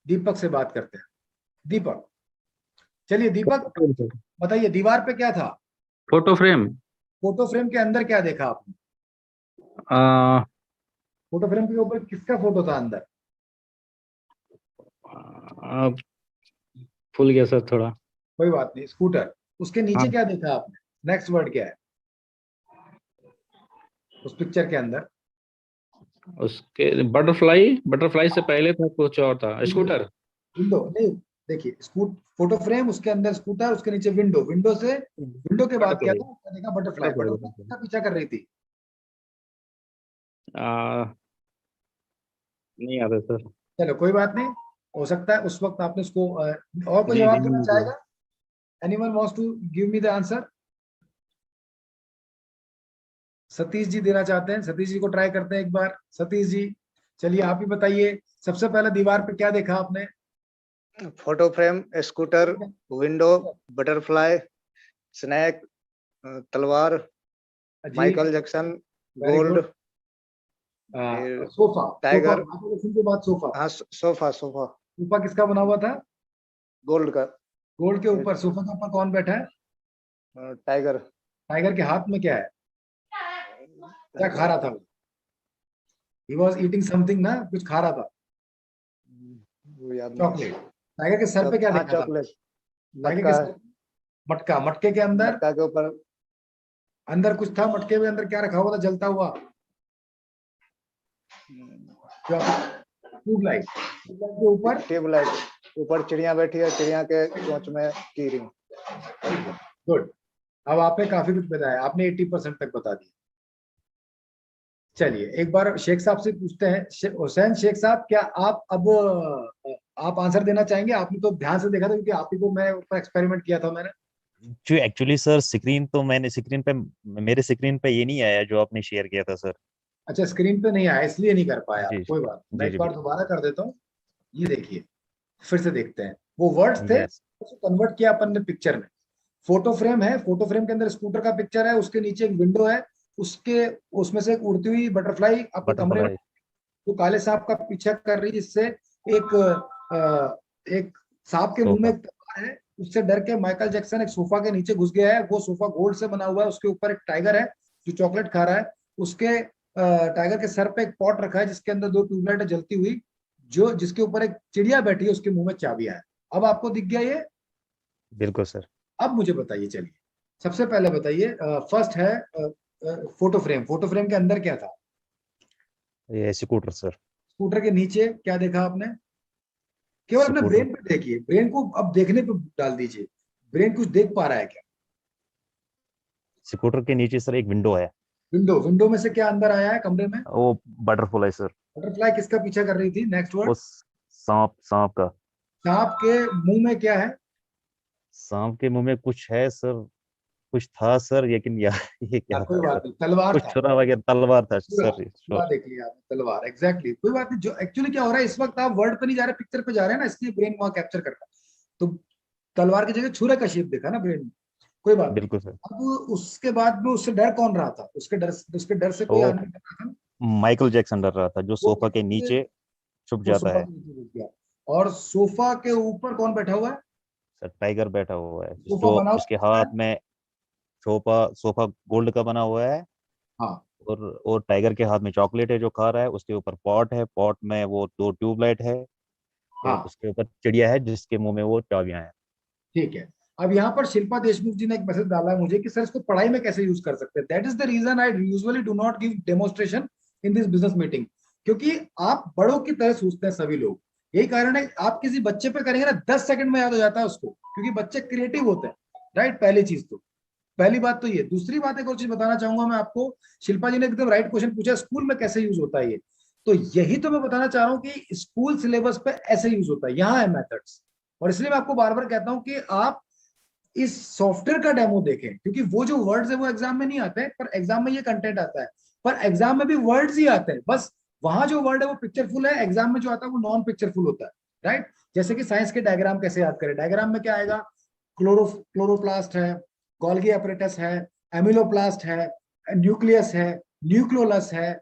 दीपक से बात करते हैं। दीपक, चलिए दीपक बताइए दीवार पे क्या था? Photo frame. फोटो फ्रेम के अंदर क्या देखा आपने? फोटो फ्रेम के ऊपर किसका फोटो था अंदर? भूल गया सर थोड़ा। कोई बात नहीं, स्कूटर। उसके नीचे हाँ। क्या देखा आपने? नेक्स्ट वर्ड क्या है उस पिक्चर के अंदर? उसके बटरफ्लाई, बटरफ्लाई से पहले था कुछ और था, स्कूटर। विंडो नहीं, देखिए फोटो फ्रेम, उसके अंदर स्कूटर, उसके नीचे विंडो, विंडो से विंडो के बाद क्या था? उसका देखा बटरफ्लाई। बटरफ्लाई किसका पीछा कर रही थी? नहीं आता सर। चलो कोई बात नहीं, हो सकता है उस वक्त आपने उसको और कोई जी जवाब जी देना नहीं चाहेगा? Anyone wants to give me the answer? Satish ji देना चाहते हैं, सतीश जी को ट्राई करते हैं एक बार। सतीश जी चलिए आप ही बताइए, सबसे पहले दीवार पे क्या देखा आपने? Photo frame, scooter, window, butterfly, snack, तलवार, जी, Michael Jackson, very gold, good. Sofa, tiger. Michael Jackson के बाद सोफा। हाँ सोफा, सोफा। सोफा किसका बना हुआ था? गोल्ड का। गोल्ड के ऊपर, सोफा के ऊपर कौन बैठा है? टाइगर। टाइगर के हाथ में क्या है? क्या खा रहा था वो? ही वॉज ईटिंग समथिंग ना, कुछ खा रहा था। वो याद नहीं। चॉकलेट। टाइगर के सर पे क्या हाँ, देखा था? चॉकलेट। टाइगर के मटका। सर, मटका। मटके के अंदर, मटका के ऊपर अंदर कुछ था। मटके में अंदर क्या रखा हुआ था जलता हुआ? ट्यूबलाइट। ट्यूबलाइट के ऊपर ट्यूबलाइट। ऊपर चिड़िया बैठी है, चिड़िया के चोंच में की रिंग। गुड। अब आपने काफी कुछ बताया, आपने 80% तक बता दिया। चलिए एक बार शेख साहब से पूछते हैं। हुसैन शेख साहब, क्या आप अब आप आंसर देना चाहेंगे? आपने तो ध्यान से देखा था क्योंकि आप ही को मैं ऊपर एक्सपेरिमेंट किया था मैंने। जो एक्चुअली सर स्क्रीन तो मैंने स्क्रीन पे, मेरे स्क्रीन पे ये नहीं आया जो आपने शेयर किया था सर। अच्छा, स्क्रीन पे नहीं आया इसलिए नहीं कर पाया। जी कोई बात नहीं, मैं जी एक जी बार दोबारा कर देता हूँ। ये देखिए, फिर से देखते हैं। वो वर्ड्स थे, यस। उसको कन्वर्ट किया अपन ने पिक्चर में। फोटो फ्रेम है, फोटो फ्रेम के अंदर स्कूटर का पिक्चर है, उसके नीचे एक विंडो है, उसके उसमें से एक उड़ती हुई बटरफ्लाई आपके कमरे में बटरफ्लाई। तो काले सांप का पीछा कर रही है, जिससे एक एक सांप के मुंह में सोफा। एक तलवार है। उससे डर के माइकल जैक्सन एक सोफा के नीचे घुस गया है। वो सोफा गोल्ड से बना हुआ है, उसके ऊपर एक टाइगर है जो चॉकलेट खा रहा है। उसके टाइगर के सर पे एक पॉट रखा है जिसके अंदर 2 ट्यूबलाइट जलती हुई, जो जिसके ऊपर एक चिड़िया बैठी है, उसके मुंह में चाबियां है। अब आपको दिख गया ये? बिल्कुल सर। अब मुझे बताइए, चलिए सबसे पहले बताइए, फर्स्ट है फोटो फ्रेम। फोटो फ्रेम के अंदर क्या था? ये स्कूटर सर। स्कूटर के नीचे क्या देखा आपने? केवल अपने स्कूटर। ब्रेन पे देखिए, ब्रेन को अब देखने पे डाल दीजिए। ब्रेन कुछ देख पा रहा है क्या? स्कूटर के नीचे सर एक विंडो है। विंडो। विंडो में से क्या अंदर आया है कमरे में? वो बटरफ्लाई सर। बटरफ्लाई किसका पीछा कर रही थी? Next word. वो सांप, सांप का। सांप के मुंह में क्या है? सांप के मुंह में कुछ है सर, कुछ था सर, लेकिन यार ये क्या कोई था बात सर? नहीं, तलवार कुछ था। छुरा वगैरह, तलवार था पूरा सर। पूरा देख लिया आपने, तलवार। एग्जैक्टली कोई बात नहीं। जो एक्चुअली क्या हो रहा है इस वक्त, आप वर्ड पे नहीं जा रहे, पिक्चर पे जा रहे हैं ना, इसलिए ब्रेन वहां कैप्चर कर रहा है। तो तलवार की जगह छुरे का शेप देखा ना ब्रेन में। कोई बात नहीं। बिल्कुल सर। अब उसके बाद में उससे डर कौन रहा था? उसके डर से कोई वो आदमी डर रहा था? माइकल जैक्सन डर रहा था, जो वो सोफा के किससे? नीचे छुप वो जाता सोफा है। के नीचे घुस गया। और सोफा के ऊपर कौन बैठा हुआ है? सर टाइगर बैठा हुआ है, सोफा जो बना हुआ उसके है? हाथ में सोफा, सोफा गोल्ड का बना हुआ है। हाँ और टाइगर के हाथ में चॉकलेट है जो खा रहा है। उसके ऊपर पॉट है, पॉट में वो 2 ट्यूबलाइट है। और हाँ, उसके ऊपर चिड़िया है जिसके मुंह में वो चाबियां हैं। ठीक है। अब यहाँ पर शिल्पा देशमुख जी ने एक मैसेज डाला है मुझे कि सर इसको पढ़ाई में कैसे यूज कर सकते हैं। That is the reason I usually do not give demonstration in this business meeting. क्योंकि आप बड़ों की तरह सोचते हैं सभी लोग। यही कारण है, आप किसी बच्चे पे करेंगे ना 10 सेकंड में याद हो जाता है उसको, क्योंकि बच्चे क्रिएटिव होते हैं। राइट, पहली चीज तो, पहली बात तो ये। दूसरी बात एक और चीज बताना चाहूंगा मैं आपको। शिल्पा जी ने एकदम राइट क्वेश्चन पूछा, स्कूल में कैसे यूज होता है ये। तो यही तो मैं बताना चाह रहा हूँ कि स्कूल सिलेबस पे ऐसे यूज होता है, यहाँ है मेथड्स। और इसलिए मैं आपको बार बार कहता हूँ कि आप इस सॉफ्टवेयर का डेमो देखें, क्योंकि वो जो वर्ड्स है वो एग्जाम में नहीं आते, पर एग्जाम में ये कंटेंट आता है। पर एग्जाम में भी वर्ड्स ही आते हैं, बस वहां जो वर्ड है वो पिक्चरफुल है, एग्जाम में जो आता है वो नॉन पिक्चरफुल होता है। राइट, जैसे कि साइंस के डायग्राम कैसे याद करें? डायग्राम में क्या आएगा? क्लोरोप्लास्ट है, गोल्गी एपरेटस है, एमिलोप्लास्ट है, न्यूक्लियस है, न्यूक्लियोलस है,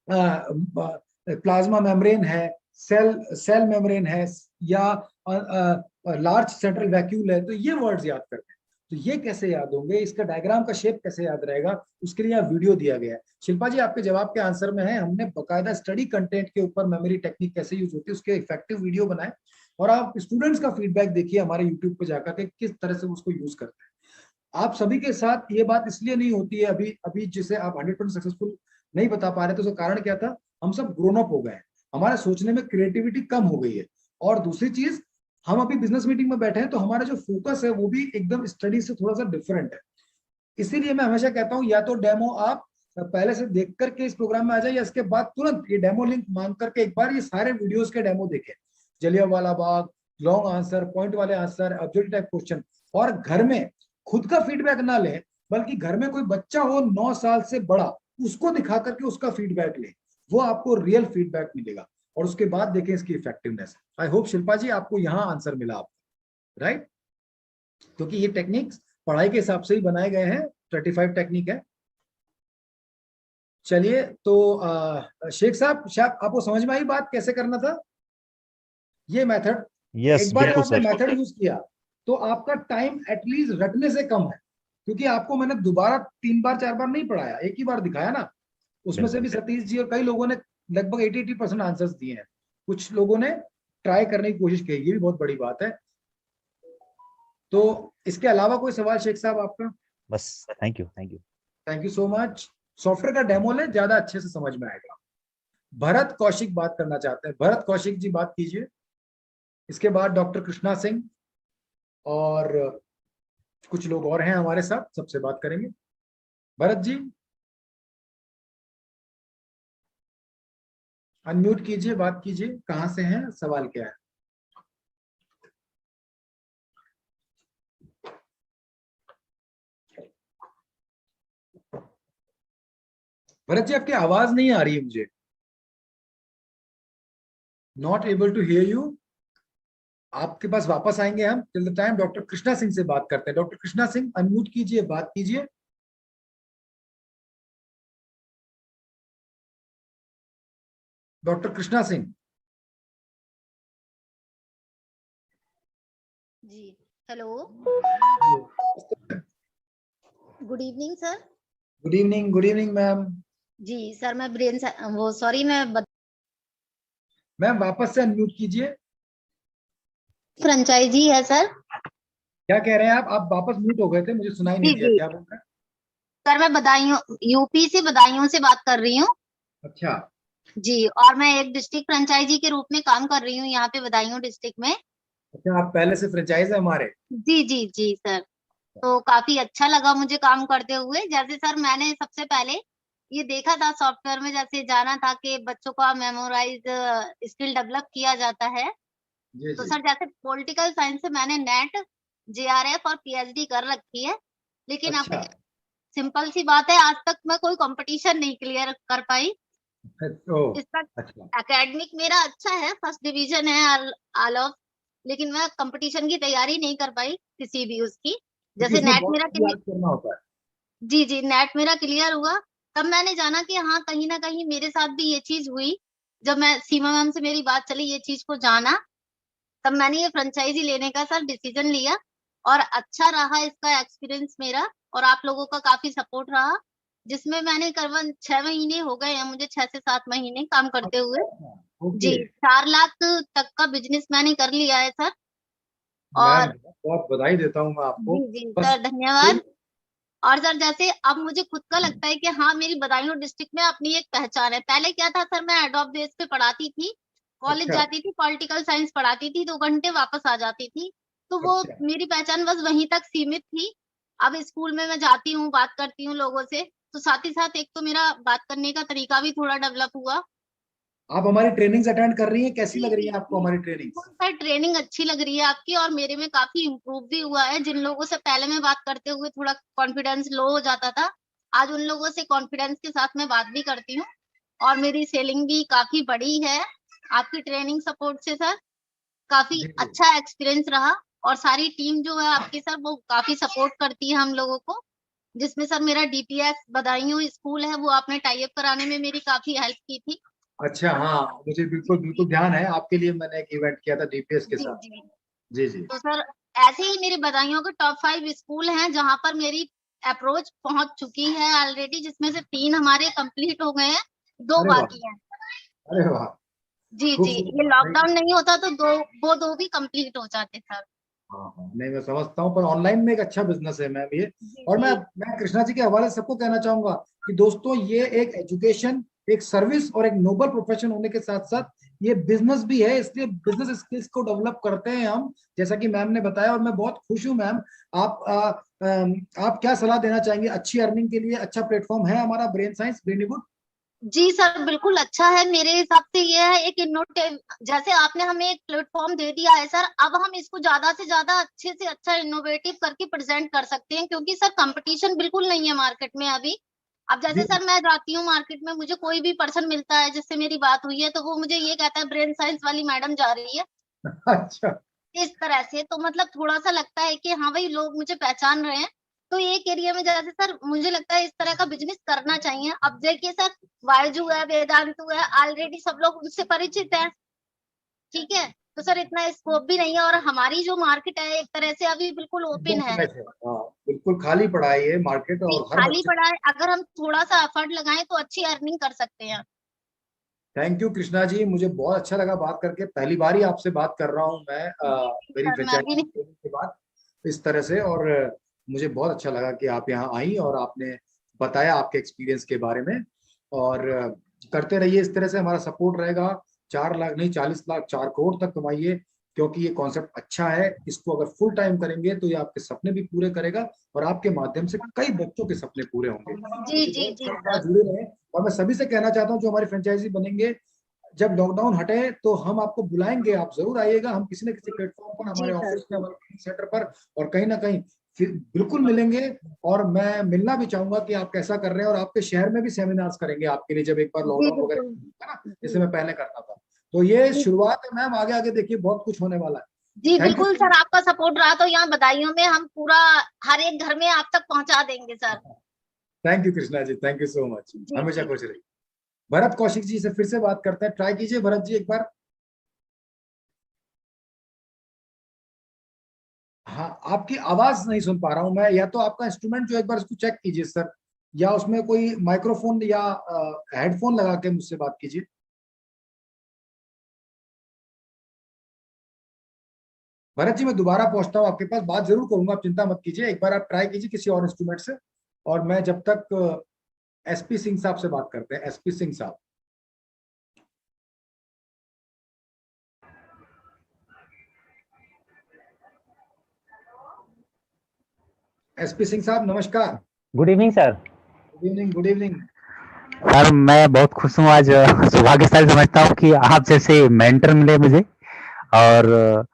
प्लाज्मा मेम्ब्रेन है, सेल सेल मेम्ब्रेन है, या लार्ज सेंट्रल वैक्यूल है। तो ये वर्ड्स याद करते हैं। तो ये कैसे याद होंगे, इसका डायग्राम का शेप कैसे याद रहेगा, उसके लिए यहाँ वीडियो दिया गया है। शिल्पा जी आपके जवाब के आंसर में है, हमने बकायदा स्टडी कंटेंट के ऊपर मेमोरी टेक्निक कैसे यूज होती है उसके इफेक्टिव वीडियो बनाए। और आप स्टूडेंट्स का फीडबैक देखिए हमारे यूट्यूब पे जाकर के, किस तरह से उसको यूज करते हैं। आप सभी के साथ ये बात इसलिए नहीं होती है अभी अभी जिसे आप 100% सक्सेसफुल नहीं बता पा रहे थे, उसका कारण क्या था? हम सब ग्रोन अप हो गए हैं, हमारे सोचने में क्रिएटिविटी कम हो गई है। और दूसरी चीज, हम अभी बिजनेस मीटिंग में बैठे हैं तो हमारा जो फोकस है वो भी एकदम स्टडी से थोड़ा सा डिफरेंट है। इसीलिए मैं हमेशा कहता हूँ, या तो डेमो आप पहले से देख करके इस प्रोग्राम में आ जाए, या इसके बाद तुरंत ये डेमो लिंक मांग करके एक बार ये सारे वीडियोस के डेमो देखें। Jallianwala Bagh, long answer, point वाले आंसर, ऑब्जेक्टिव टाइप क्वेश्चन। और घर में खुद का फीडबैक ना लें, बल्कि घर में कोई बच्चा हो 9 साल से बड़ा, उसको दिखा करके उसका फीडबैक लें, वो आपको रियल फीडबैक मिलेगा। और उसके बाद देखें इसकी इफेक्टिवनेस। आई होप शिल्पा जी आपको यहाँ आंसर मिला आपको, राइट? क्योंकि ये टेक्निक्स पढ़ाई के हिसाब से ही बनाए गए हैं, 35 टेक्निक है। चलिए तो शेख साहब, शायद आपको समझ में आई बात कैसे करना था? ये मेथड, यस एक बार जब बिल्कुल आपने सर। मेथड यूज किया तो आपका टाइम एटलीस्ट रटने से कम है, क्योंकि आपको मैंने दोबारा 3 बार 4 बार नहीं पढ़ाया, एक ही बार दिखाया ना। उसमें से भी बिल्कुल। सतीश जी और कई लोगों ने लगभग 80% आंसर्स दिए हैं, कुछ लोगों ने ट्राई करने की कोशिश की, ये भी बहुत बड़ी बात है। तो इसके अलावा कोई सवाल शेख साहब आपका? बस thank you, thank you. Thank you so much. Software का डेमो लें, ज्यादा अच्छे से समझ में आएगा। भरत कौशिक बात करना चाहते हैं, भरत कौशिक जी बात कीजिए। इसके बाद डॉक्टर कृष्णा सिंह और कुछ लोग और हैं हमारे साथ, सबसे बात करेंगे। भरत जी अनम्यूट कीजिए, बात कीजिए, कहां से हैं, सवाल क्या है? भरत जी आपकी आवाज नहीं आ रही है मुझे, not able to hear you. आपके पास वापस आएंगे हम, till the time doctor Krishna Singh से बात करते हैं। डॉक्टर कृष्णा सिंह अनम्यूट कीजिए, बात कीजिए। डॉक्टर कृष्णा सिंह। जी hello, good evening sir. Good evening, good evening ma'am. जी सर, मैं ब्रेन वो सॉरी मैं मैम वापस से अनम्यूट कीजिए। फ्रेंचाइजी है सर। क्या कह रहे हैं आप वापस म्यूट हो गए थे, मुझे सुनाई नहीं जी दिया, जी क्या बोल रहे हैं? सर, मैं बदायूं यूपी से बदायूं से बात कर रही हूँ। अच्छा जी, और मैं एक डिस्ट्रिक्ट फ्रेंचाइजी के रूप में काम कर रही हूँ यहाँ पे बदायूं डिस्ट्रिक्ट में। अच्छा, आप पहले से फ्रेंचाइज है हमारे? जी जी जी सर, तो काफी अच्छा लगा मुझे काम करते हुए। जैसे सर मैंने सबसे पहले ये देखा था सॉफ्टवेयर में, जैसे जाना था कि बच्चों का मेमोराइज स्किल डेवलप किया जाता है। जी तो जी। सर जैसे पॉलिटिकल साइंस से मैंने नेट, जेआरएफ और पीएचडी कर रखी है, लेकिन अब अच्छा सिंपल सी बात है, आज तक मैं कोई कंपटीशन नहीं क्लियर कर पाई। ओ इसका अच्छा। एकेडमिक मेरा अच्छा है, फर्स्ट डिवीजन है ऑल ऑफ, लेकिन मैं कंपटीशन की तैयारी नहीं कर पाई किसी भी उसकी। क्योंकि जैसे उसमें नेट बहुत मेरा याद करना होता है। जी जी, नेट मेरा क्लियर हुआ, तब मैंने जाना कि हाँ कहीं ना कहीं मेरे साथ भी ये चीज हुई। जब मैं सीमा मैम से मेरी बात चली, ये चीज को जाना, तब मैंने ये फ्रेंचाइजी लेने का सर डिसीजन लिया। और अच्छा रहा इसका एक्सपीरियंस मेरा, और आप लोगों का काफी सपोर्ट रहा, जिसमें मैंने करीबन 6 महीने हो गए हैं मुझे, 6 से 7 महीने काम करते हुए। ओके जी, 4 लाख तक का बिजनेस मैंने कर लिया है सर। मैम, और बहुत बधाई देता हूँ मैं आपको। जी जी बस सर, धन्यवाद। और सर जैसे अब मुझे खुद का लगता है कि हाँ मेरी बदायूं डिस्ट्रिक्ट में अपनी एक पहचान है। पहले क्या था सर, मैं एडोप बेस पे पढ़ाती थी, कॉलेज अच्छा जाती थी, पॉलिटिकल साइंस पढ़ाती थी, 2 घंटे वापस आ जाती थी। तो वो अच्छा। मेरी पहचान बस वहीं तक सीमित थी। अब स्कूल में मैं जाती हूँ, बात करती हूँ लोगों से, तो साथ ही साथ एक तो मेरा बात करने का तरीका भी थोड़ा डेवलप हुआ। आप हमारी ट्रेनिंग्स अटेंड कर रही हैं, कैसी जी लग रही जी है आपको जी, हमारी बिल्कुल ट्रेनिंग्स? सर, ट्रेनिंग अच्छी लग रही है आपकी, और मेरे में काफी इम्प्रूव भी हुआ है। जिन लोगों से पहले मैं बात करते हुए थोड़ा कॉन्फिडेंस लो हो जाता था, आज उन लोगों से कॉन्फिडेंस के साथ मैं बात भी करती हूँ, और मेरी सेलिंग भी काफी बढ़ी है आपकी ट्रेनिंग सपोर्ट से सर। काफी जी जी। अच्छा एक्सपीरियंस रहा। और सारी टीम जो है आपकी सर, वो काफी सपोर्ट करती है हम लोगों को, जिसमें सर मेरा डीपीएस बदायूं स्कूल है, वो आपने टाई अप कराने में मेरी काफी हेल्प की थी। अच्छा हाँ, मुझे जी बिल्कुल जी बिल्कुल ध्यान है, आपके लिए मैंने एक इवेंट किया था डीपीएस के जी साथ। जी। जी जी। तो सर ऐसे ही मेरे बदायूं के टॉप 5 स्कूल हैं जहां पर मेरी अप्रोच पहुंच चुकी है ऑलरेडी, जिसमें से 3 हमारे कंप्लीट हो गए हैं, 2 अरे वाह, बाकी हैं। अरे वाह, जी जी, खूबसूरत ये बात है। लॉकडाउन नहीं होता तो वो दो भी कंप्लीट हो जाते सर। हाँ हाँ, नहीं मैं समझता हूँ, पर ऑनलाइन में एक अच्छा बिजनेस है मैम ये। जी और जी मैं कृष्णा जी के हवाले से सबको कहना चाहूंगा कि दोस्तों, ये एक एजुकेशन, एक सर्विस और एक नोबल प्रोफेशन होने के साथ साथ ये बिजनेस भी है, इसलिए बिजनेस स्किल्स को डेवलप करते हैं हम, जैसा कि मैम ने बताया। और मैं बहुत खुश हूँ मैम। आप आप क्या सलाह देना चाहेंगे अच्छी अर्निंग के लिए? अच्छा प्लेटफॉर्म है हमारा ब्रेन साइंस, ब्रेनिवुड। जी सर, बिल्कुल अच्छा है। मेरे हिसाब से ये है एक इनोवेटिव, जैसे आपने हमें एक प्लेटफॉर्म दे दिया है सर, अब हम इसको ज्यादा से ज्यादा अच्छे से अच्छा इनोवेटिव करके प्रेजेंट कर सकते हैं, क्योंकि सर कंपटीशन बिल्कुल नहीं है मार्केट में अभी। अब जैसे जी सर मैं जाती हूँ मार्केट में, मुझे कोई भी पर्सन मिलता है जिससे मेरी बात हुई है, तो वो मुझे ये कहता है ब्रेन साइंस वाली मैडम जा रही है, अच्छा। इस तरह से। तो मतलब थोड़ा सा लगता है कि हाँ भाई, लोग मुझे पहचान रहे हैं। तो एक एरिया में जैसे सर मुझे लगता है इस तरह का बिजनेस करना चाहिए। अब देखिए सर, बायजू है, वेदांतु है, ऑलरेडी सब लोग उनसे परिचित है, ठीक है। तो सर इतना स्कोप भी नहीं है, और हमारी जो मार्केट है एक तरह से अभी बिल्कुल ओपन है, हाँ, बिल्कुल खाली पड़ा है ये मार्केट, और हर खाली बच्चे। पड़ा है। अगर हम थोड़ा सा एफर्ट लगाएं तो अच्छी अर्निंग कर सकते हैं। थैंक यू कृष्णा जी, मुझे बहुत अच्छा लगा बात करके, पहली बार ही आपसे बात कर रहा हूँ मैं मेरी सर, मैं भी फ्रेंचाइजी के बाद इस तरह से, और मुझे बहुत अच्छा लगा कि आप यहाँ आई और आपने बताया आपके एक्सपीरियंस के बारे में, और करते रहिए इस तरह से, हमारा सपोर्ट रहेगा। 4 लाख नहीं 40 लाख 4 करोड़ तक कमाइए, क्योंकि ये कॉन्सेप्ट अच्छा है। इसको अगर फुल टाइम करेंगे तो ये आपके सपने भी पूरे करेगा, और आपके माध्यम से कई बच्चों के सपने पूरे होंगे। जी जी जी सर। जुड़े रहे, और मैं सभी से कहना चाहता हूँ जो हमारी फ्रेंचाइजी बनेंगे, जब लॉकडाउन हटे तो हम आपको बुलाएंगे, आप जरूर आइएगा। हम किसी न किसी प्लेटफॉर्म पर, हमारे जी सर। ऑफिस में, हमारे सेंटर पर, और कहीं ना कहीं फिर बिल्कुल मिलेंगे। और मैं मिलना भी चाहूंगा कि आप कैसा कर रहे हैं, और आपके शहर में भी सेमिनार्स करेंगे आपके लिए, जब एक बार जी लॉकडाउन वगैरह बिल्कुल। है ना, जैसे मैं पहले करता था। तो ये जी शुरुआत है मैम, आगे आगे देखिए बहुत कुछ होने वाला है। जी थैंक यू। बिल्कुल सर, आपका सपोर्ट रहा तो यहाँ बधाइयों में हम पूरा हर एक घर में आप तक पहुंचा देंगे sir. Thank you Krishna ji, thank you so much, जी हमेशा जी। खुश रहिए। भरत कौशिक जी से फिर से बात करते हैं, ट्राई कीजिए भरत जी एक बार। हाँ, आपकी आवाज नहीं सुन पा रहा हूं मैं, या तो आपका इंस्ट्रूमेंट जो, एक बार इसको चेक कीजिए सर, या उसमें कोई माइक्रोफोन या हेडफोन लगा के मुझसे बात कीजिए। भरत जी मैं दोबारा पहुंचता हूँ आपके पास, बात जरूर करूंगा, आप चिंता मत कीजिए। एक बार आप ट्राई कीजिए किसी और इंस्ट्रूमेंट से, और मैं जब तक एसपी सिंह साहब से बात करते हैं। एसपी सिंह साहब, एसपी सिंह साहब नमस्कार। Good evening sir. Good evening, good evening. Sir मैं बहुत खुश हूँ आज, सौभाग्यशाली समझता हूँ कि आप जैसे मेंटर मिले मुझे, और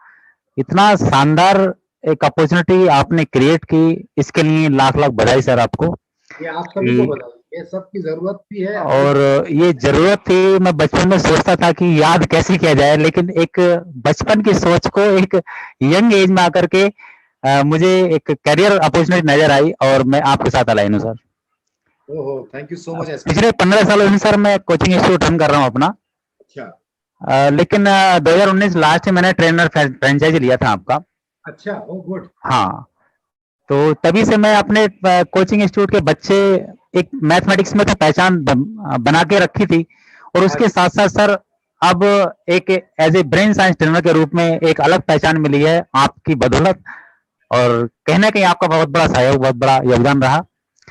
इतना शानदार एक अपॉर्चुनिटी आपने क्रिएट की, इसके लिए लाख लाख बधाई सर आपको। ये आप सभी को बधाई, ये सबकी जरूरत भी है। और ये जरूरत थी, मैं बचपन में सोचता था कि याद कैसे किया जाए, लेकिन एक बचपन की सोच को एक यंग एज में आकर के मुझे एक करियर अपॉर्चुनिटी नजर आई, और मैं आपके साथ अलाइन हूँ सर। ओहो, thank you so much SP. पिछले 15 सालों से सर मैं कोचिंग इंस्टीट्यूट रन कर रहा हूँ अपना। अच्छा। लेकिन 2019 लास्ट में मैंने ट्रेनर फ्रेंचाइजी लिया था आपका। अच्छा, ओ गुड। हाँ, तो तभी से मैं अपने कोचिंग इंस्टीट्यूट के बच्चे, एक मैथमेटिक्स में तो पहचान बना के रखी थी, और उसके साथ साथ सर अब एक as a brain science trainer के रूप में एक अलग पहचान मिली है आपकी बदौलत, और कहीं ना कहीं आपका बहुत बड़ा सहयोग, बहुत बड़ा योगदान रहा।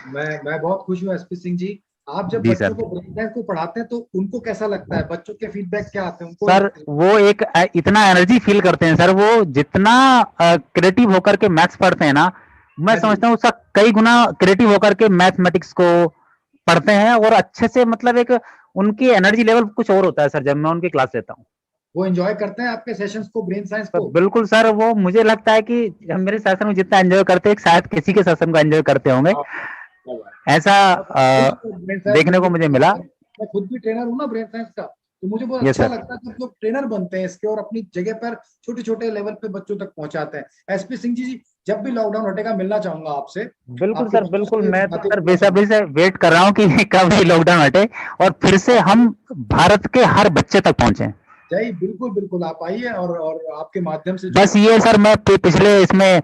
मैं बहुत खुश हूँ एसपी सिंह जी। आप जब जी बच्चों सर। को ब्रेन साइंस को पढ़ाते हैं तो उनको कैसा लगता है, बच्चों के फीडबैक क्या आते हैं उनको? सर वो एक इतना एनर्जी फील करते हैं सर, वो जितना क्रिएटिव होकर के मैथ्स पढ़ते हैं ना, मैं समझता हूँ उसका कई गुना क्रिएटिव होकर के मैथमेटिक्स को पढ़ते हैं, और अच्छे से, मतलब एक उनकी एनर्जी लेवल कुछ और होता है सर जब मैं उनकी क्लास लेता हूँ। वो एंजॉय करते हैं आपके सेशंस को, ब्रेन साइंस तो को? बिल्कुल सर, वो मुझे लगता है कि हम मेरे सेशन में जितना एंजॉय करते हैं शायद किसी के सेशन को एंजॉय करते होंगे, ऐसा देखने को मुझे मिला। मैं खुद भी ट्रेनर हूँ ना ब्रेन साइंस का, तो मुझे बहुत यस अच्छा सर। लगता है जब लोग ट्रेनर बनते हैं इसके, और अपनी जगह पर छोटे छोटे लेवल पे बच्चों तक पहुंचाते हैं। एसपी सिंह जी, जब भी लॉकडाउन हटेगा मिलना चाहूंगा आपसे। बिल्कुल आपके सर, बच्चों बिल्कुल, से मैं तो बातें सर करना बेसब्री चाहूंगा। से वेट कर रहा हूँ कि कब ये लॉकडाउन हटे और फिर से हम भारत के हर बच्चे तक पहुंचे। जय, बिल्कुल बिल्कुल, आप आइए, और आपके माध्यम से बस ये सर, मैं पिछले इसमें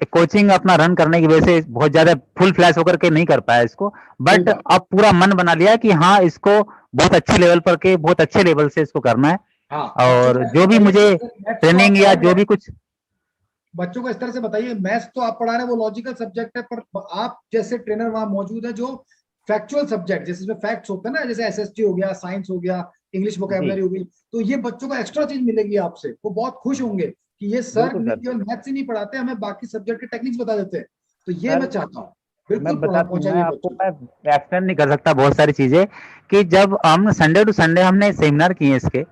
कोचिंग अपना रन करने की वजह से बहुत ज्यादा फुल फ्लैश होकर के नहीं कर पाया इसको, बट अब पूरा मन बना लिया कि हाँ, इसको बहुत अच्छे लेवल पर के, बहुत अच्छे लेवल से इसको करना है। हाँ, और जो भी मुझे ट्रेनिंग या जो भी कुछ, बच्चों को इस तरह से बताइए, मैथ्स तो आप पढ़ा रहे हैं वो लॉजिकल सब्जेक्ट है, पर आप जैसे ट्रेनर वहां मौजूद है जो फैक्चुअल सब्जेक्ट, जैसे इसमें फैक्ट्स होते हैं ना, जैसे एसएसटी हो गया, साइंस हो गया, इंग्लिश वोकैबुलरी हो गई, तो ये बच्चों को एक्स्ट्रा चीज मिलेगी आपसे, वो बहुत खुश होंगे कि ये सर केवल मैथ्स ही नहीं पढ़ाते, हमें बाकी सब्जेक्ट के टेक्निक्स बता देते हैं। तो ये मैं चाहता हूँ, मैं पहुंचाइए आपको बच्चों। मैं एक्सप्लेन नहीं कर सकता बहुत सारी चीजें, कि जब हम संडे टू संडे हमने सेमिनार किए इसके,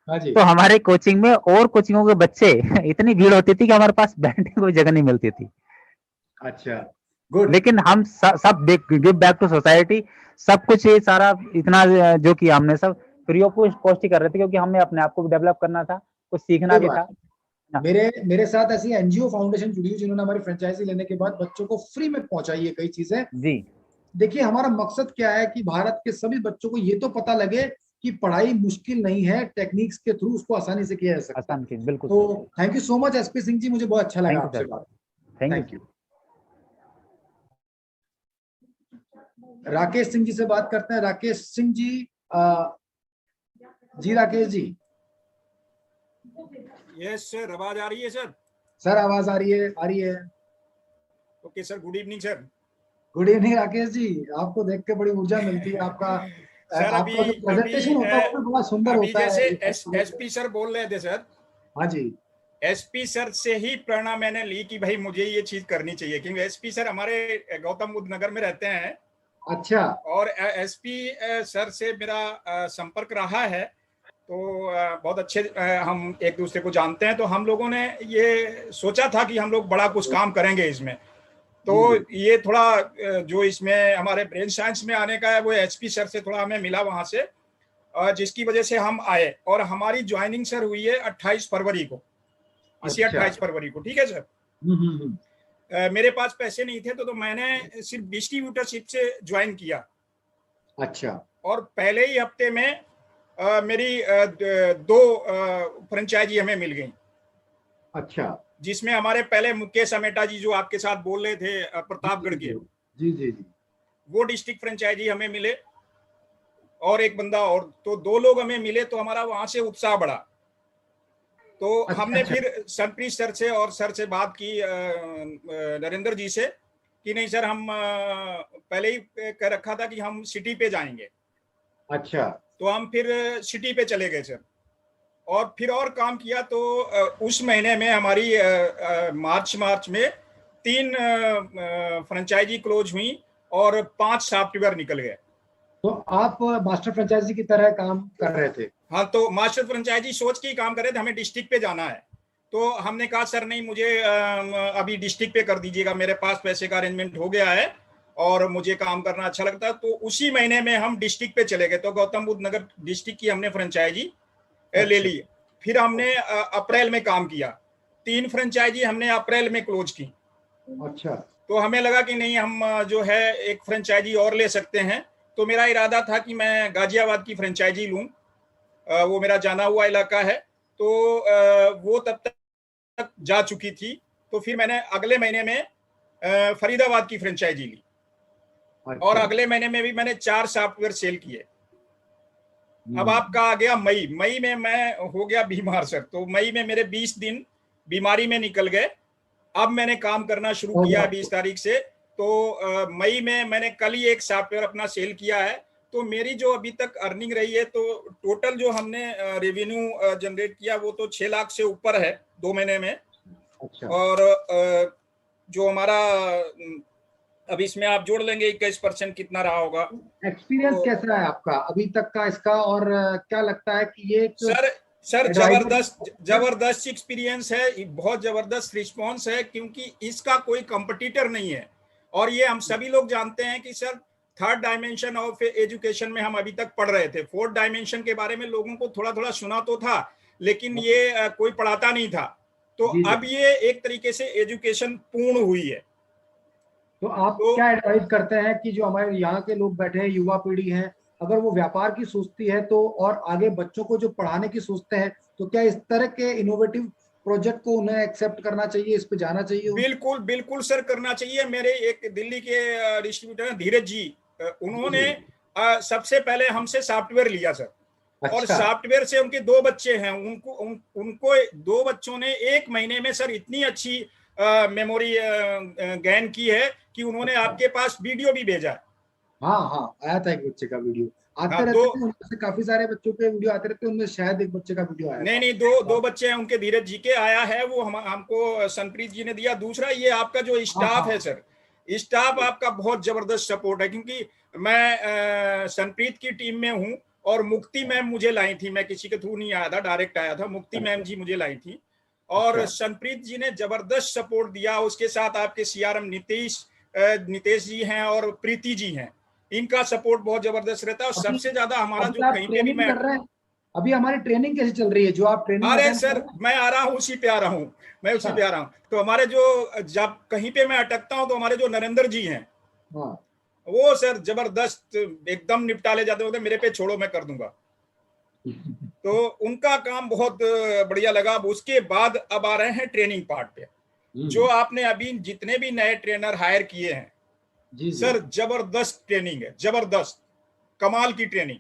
हाँ जी। तो हमारे कोचिंग में और कोचिंगों के बच्चे इतनी भीड़ होती थी कि हमारे पास बैठने को जगह नहीं मिलती थी। अच्छा, गुड। लेकिन हम सब गिव बैक टू सोसाइटी, सब कुछ ये सारा इतना जो किया हमने सब फ्री ऑफ कॉस्ट ही कर रहे थे, क्योंकि हमें अपने आप को भी डेवलप करना था, कुछ सीखना भी था। मेरे साथ ऐसी एनजीओ फाउंडेशन जुड़ी हुई जिन्होंने हमारी फ्रेंचाइजी लेने के बाद बच्चों को फ्री में पहुंचाई है कई चीजें। जी, देखिए हमारा मकसद क्या है कि भारत के सभी बच्चों को ये तो पता लगे कि पढ़ाई मुश्किल नहीं है, टेक्निक्स के थ्रू उसको आसानी से किया जा सकता है। आसान की बिल्कुल तो thank you so much SP Singh ji, मुझे बहुत अच्छा लगा थैंक यू आपसे सर, बात। Thank thank you. You. Rakesh Singh ji से बात करते हैं। राकेश सिंह जी, जी राकेश जी। यस सर, आवाज आ रही है सर? सर आवाज आ रही है, आ रही है। Okay sir, good evening sir. Good evening Rakesh ji, आपको देख के बड़ी ऊर्जा मिलती है। आपका सर आपका जो प्रेजेंटेशन होता है वो भी बड़ा सुंदर अभी होता है। जैसे एसपी सर बोल रहे थे सर, हाँ जी, एसपी सर से ही प्रेरणा मैंने ली कि भाई मुझे ये चीज करनी चाहिए, क्योंकि एसपी सर हमारे गौतम बुद्ध नगर में रहते हैं। अच्छा। और एसपी सर से मेरा संपर्क रहा है, तो बहुत अच्छे हम एक दूसरे को जानते हैं। तो हम लोगों ने ये सोचा था कि हम लोग बड़ा कुछ काम करेंगे इसमें। तो ये थोड़ा जो इसमें हमारे ब्रेन साइंस में आने का है वो एसपी सर से थोड़ा हमें मिला वहां से, जिसकी वजह से हम आए। और हमारी ज्वाइनिंग सर हुई है 28 फरवरी को, इसी 28 फरवरी को। ठीक है सर। मेरे पास पैसे नहीं थे तो मैंने सिर्फ डिस्ट्रीब्यूटरशिप से ज्वाइन किया। अच्छा। और पहले ही हफ्ते में मेरी 2 फ्रेंचाइजी हमें मिल गई। अच्छा। जिसमें हमारे पहले मुकेश अमेटा जी जो आपके साथ बोल रहे थे प्रतापगढ़ के, जी जी जी, वो डिस्ट्रिक्ट फ्रेंचाइजी हमें मिले, और एक बंदा और, तो 2 लोग हमें मिले। तो हमारा वहां से उत्साह बढ़ा। तो हमने फिर सनप्रीत सर से और सर से बात की, नरेंद्र जी से, कि नहीं सर, हम पहले ही कह रखा था कि हम सिटी पे जाएंगे। अच्छा। तो हम फिर सिटी पे चले गए सर, और फिर और काम किया। तो उस महीने में हमारी मार्च में 3 फ्रेंचाइजी क्लोज हुई और 5 सॉफ्टवेयर निकल गए। तो आप मास्टर फ्रेंचाइजी की तरह काम कर रहे थे? हाँ, तो मास्टर फ्रेंचाइजी सोच के ही काम कर रहे थे, हमें डिस्ट्रिक्ट पे जाना है। तो हमने कहा सर नहीं, मुझे अभी डिस्ट्रिक्ट पे कर दीजिएगा, मेरे पास पैसे का अरेंजमेंट हो गया है और मुझे काम करना अच्छा लगता है। तो उसी महीने में हम डिस्ट्रिक्ट पे चले गए। तो गौतम बुद्ध नगर डिस्ट्रिक्ट की हमने फ्रेंचाइजी ले ली। फिर हमने अप्रैल में काम किया, 3 फ्रेंचाइजी हमने अप्रैल में क्लोज की। अच्छा। तो हमें लगा कि नहीं, हम जो है एक फ्रेंचाइजी और ले सकते हैं। तो मेरा इरादा था कि मैं गाजियाबाद की फ्रेंचाइजी लूं, वो मेरा जाना हुआ इलाका है। तो वो तब तक जा चुकी थी। तो फिर मैंने अगले महीने में फरीदाबाद की फ्रेंचाइजी ली। अच्छा। और अगले महीने में भी मैंने 4 सॉफ्टवेयर सेल किए। अब आपका आ गया मई में मैं हो गया बीमार सर। तो मई में मेरे 20 दिन बीमारी में निकल गए। अब मैंने काम करना शुरू किया 20 तारीख से। तो मई में मैंने कल ही एक सॉफ्टवेयर अपना सेल किया है। तो मेरी जो अभी तक अर्निंग रही है, तो टोटल जो हमने रेवेन्यू जनरेट किया वो तो 6 लाख से ऊपर है 2 महीने में। अच्छा। और जो हमारा अब इसमें आप जोड़ लेंगे 21% कितना रहा होगा। एक्सपीरियंस कैसा है आपका अभी तक का इसका, और क्या लगता है कि ये सर जबरदस्त एक्सपीरियंस है, बहुत जबरदस्त रिस्पॉन्स है, क्योंकि इसका कोई कंपटीटर नहीं है। और ये हम सभी लोग जानते हैं कि sir 3rd dimension of education में हम अभी तक पढ़ रहे थे। 4th डायमेंशन के बारे में लोगों को थोड़ा थोड़ा सुना तो था, लेकिन ये कोई पढ़ाता नहीं था। तो अब ये एक तरीके से एजुकेशन पूर्ण हुई है। तो आप क्या एडवाइस करते हैं कि जो हमारे यहाँ के लोग बैठे हैं, युवा पीढ़ी है, अगर वो व्यापार की सोचती है तो, और आगे बच्चों को जो पढ़ाने की सोचते हैं, तो क्या इस तरह के इनोवेटिव प्रोजेक्ट को उन्हें एक्सेप्ट करना चाहिए, इस पे जाना चाहिए? बिल्कुल बिल्कुल सर, करना चाहिए। मेरे एक दिल्ली के डिस्ट्रीब्यूटर हैं धीरज जी, उन्होंने सबसे पहले हमसे सॉफ्टवेयर लिया सर। अच्छा। और सॉफ्टवेयर से उनके 2 बच्चे हैं, उनको 2 बच्चों ने 1 महीने में सर इतनी अच्छी मेमोरी गेन की है कि उन्होंने आपके पास वीडियो भी भेजा है। हाँ, आया था एक बच्चे का वीडियो आते रहते हैं, उनमें से काफी सारे बच्चों के वीडियो आते रहते हैं, उनमें शायद एक बच्चे का वीडियो आया। नहीं, 2 बच्चे हैं उनके, धीरज जी के आया है, वो हमको सनप्रीत जी ने दिया। दूसरा ये आपका जो स्टाफ है सर, स्टाफ आपका बहुत जबरदस्त सपोर्ट है, क्योंकि मैं सनप्रीत की टीम में हूँ और मुक्ति मैम मुझे लाई थी, मैं किसी के थ्रू नहीं आया था, डायरेक्ट आया था। मुक्ति मैम जी मुझे लाई थी और सनप्रीत जी ने जबरदस्त सपोर्ट दिया। उसके साथ आपके CRM नितेश जी हैं और प्रीति जी हैं, इनका सपोर्ट बहुत जबरदस्त रहता है। और सबसे ज्यादा हमारा जो कहीं पे भी मैं अभी हमारी ट्रेनिंग कैसे चल रही है, जो आप ट्रेनिंग? अरे सर, मैं आ रहा हूँ, उसी पे आ रहा हूँ, मैं उसी पे आ रहा हूँ। तो हमारे जो, जब कहीं पे मैं अटकता हूँ तो हमारे जो नरेंद्र जी हैं, वो सर जबरदस्त एकदम निपटा ले जाते होते, मेरे पे छोड़ो मैं कर दूंगा। तो उनका काम बहुत बढ़िया लगा। अब उसके बाद अब आ रहे हैं ट्रेनिंग पार्ट पे। जो आपने अभी जितने भी नए ट्रेनर हायर किए हैं जी सर, जबरदस्त ट्रेनिंग है, जबरदस्त कमाल की ट्रेनिंग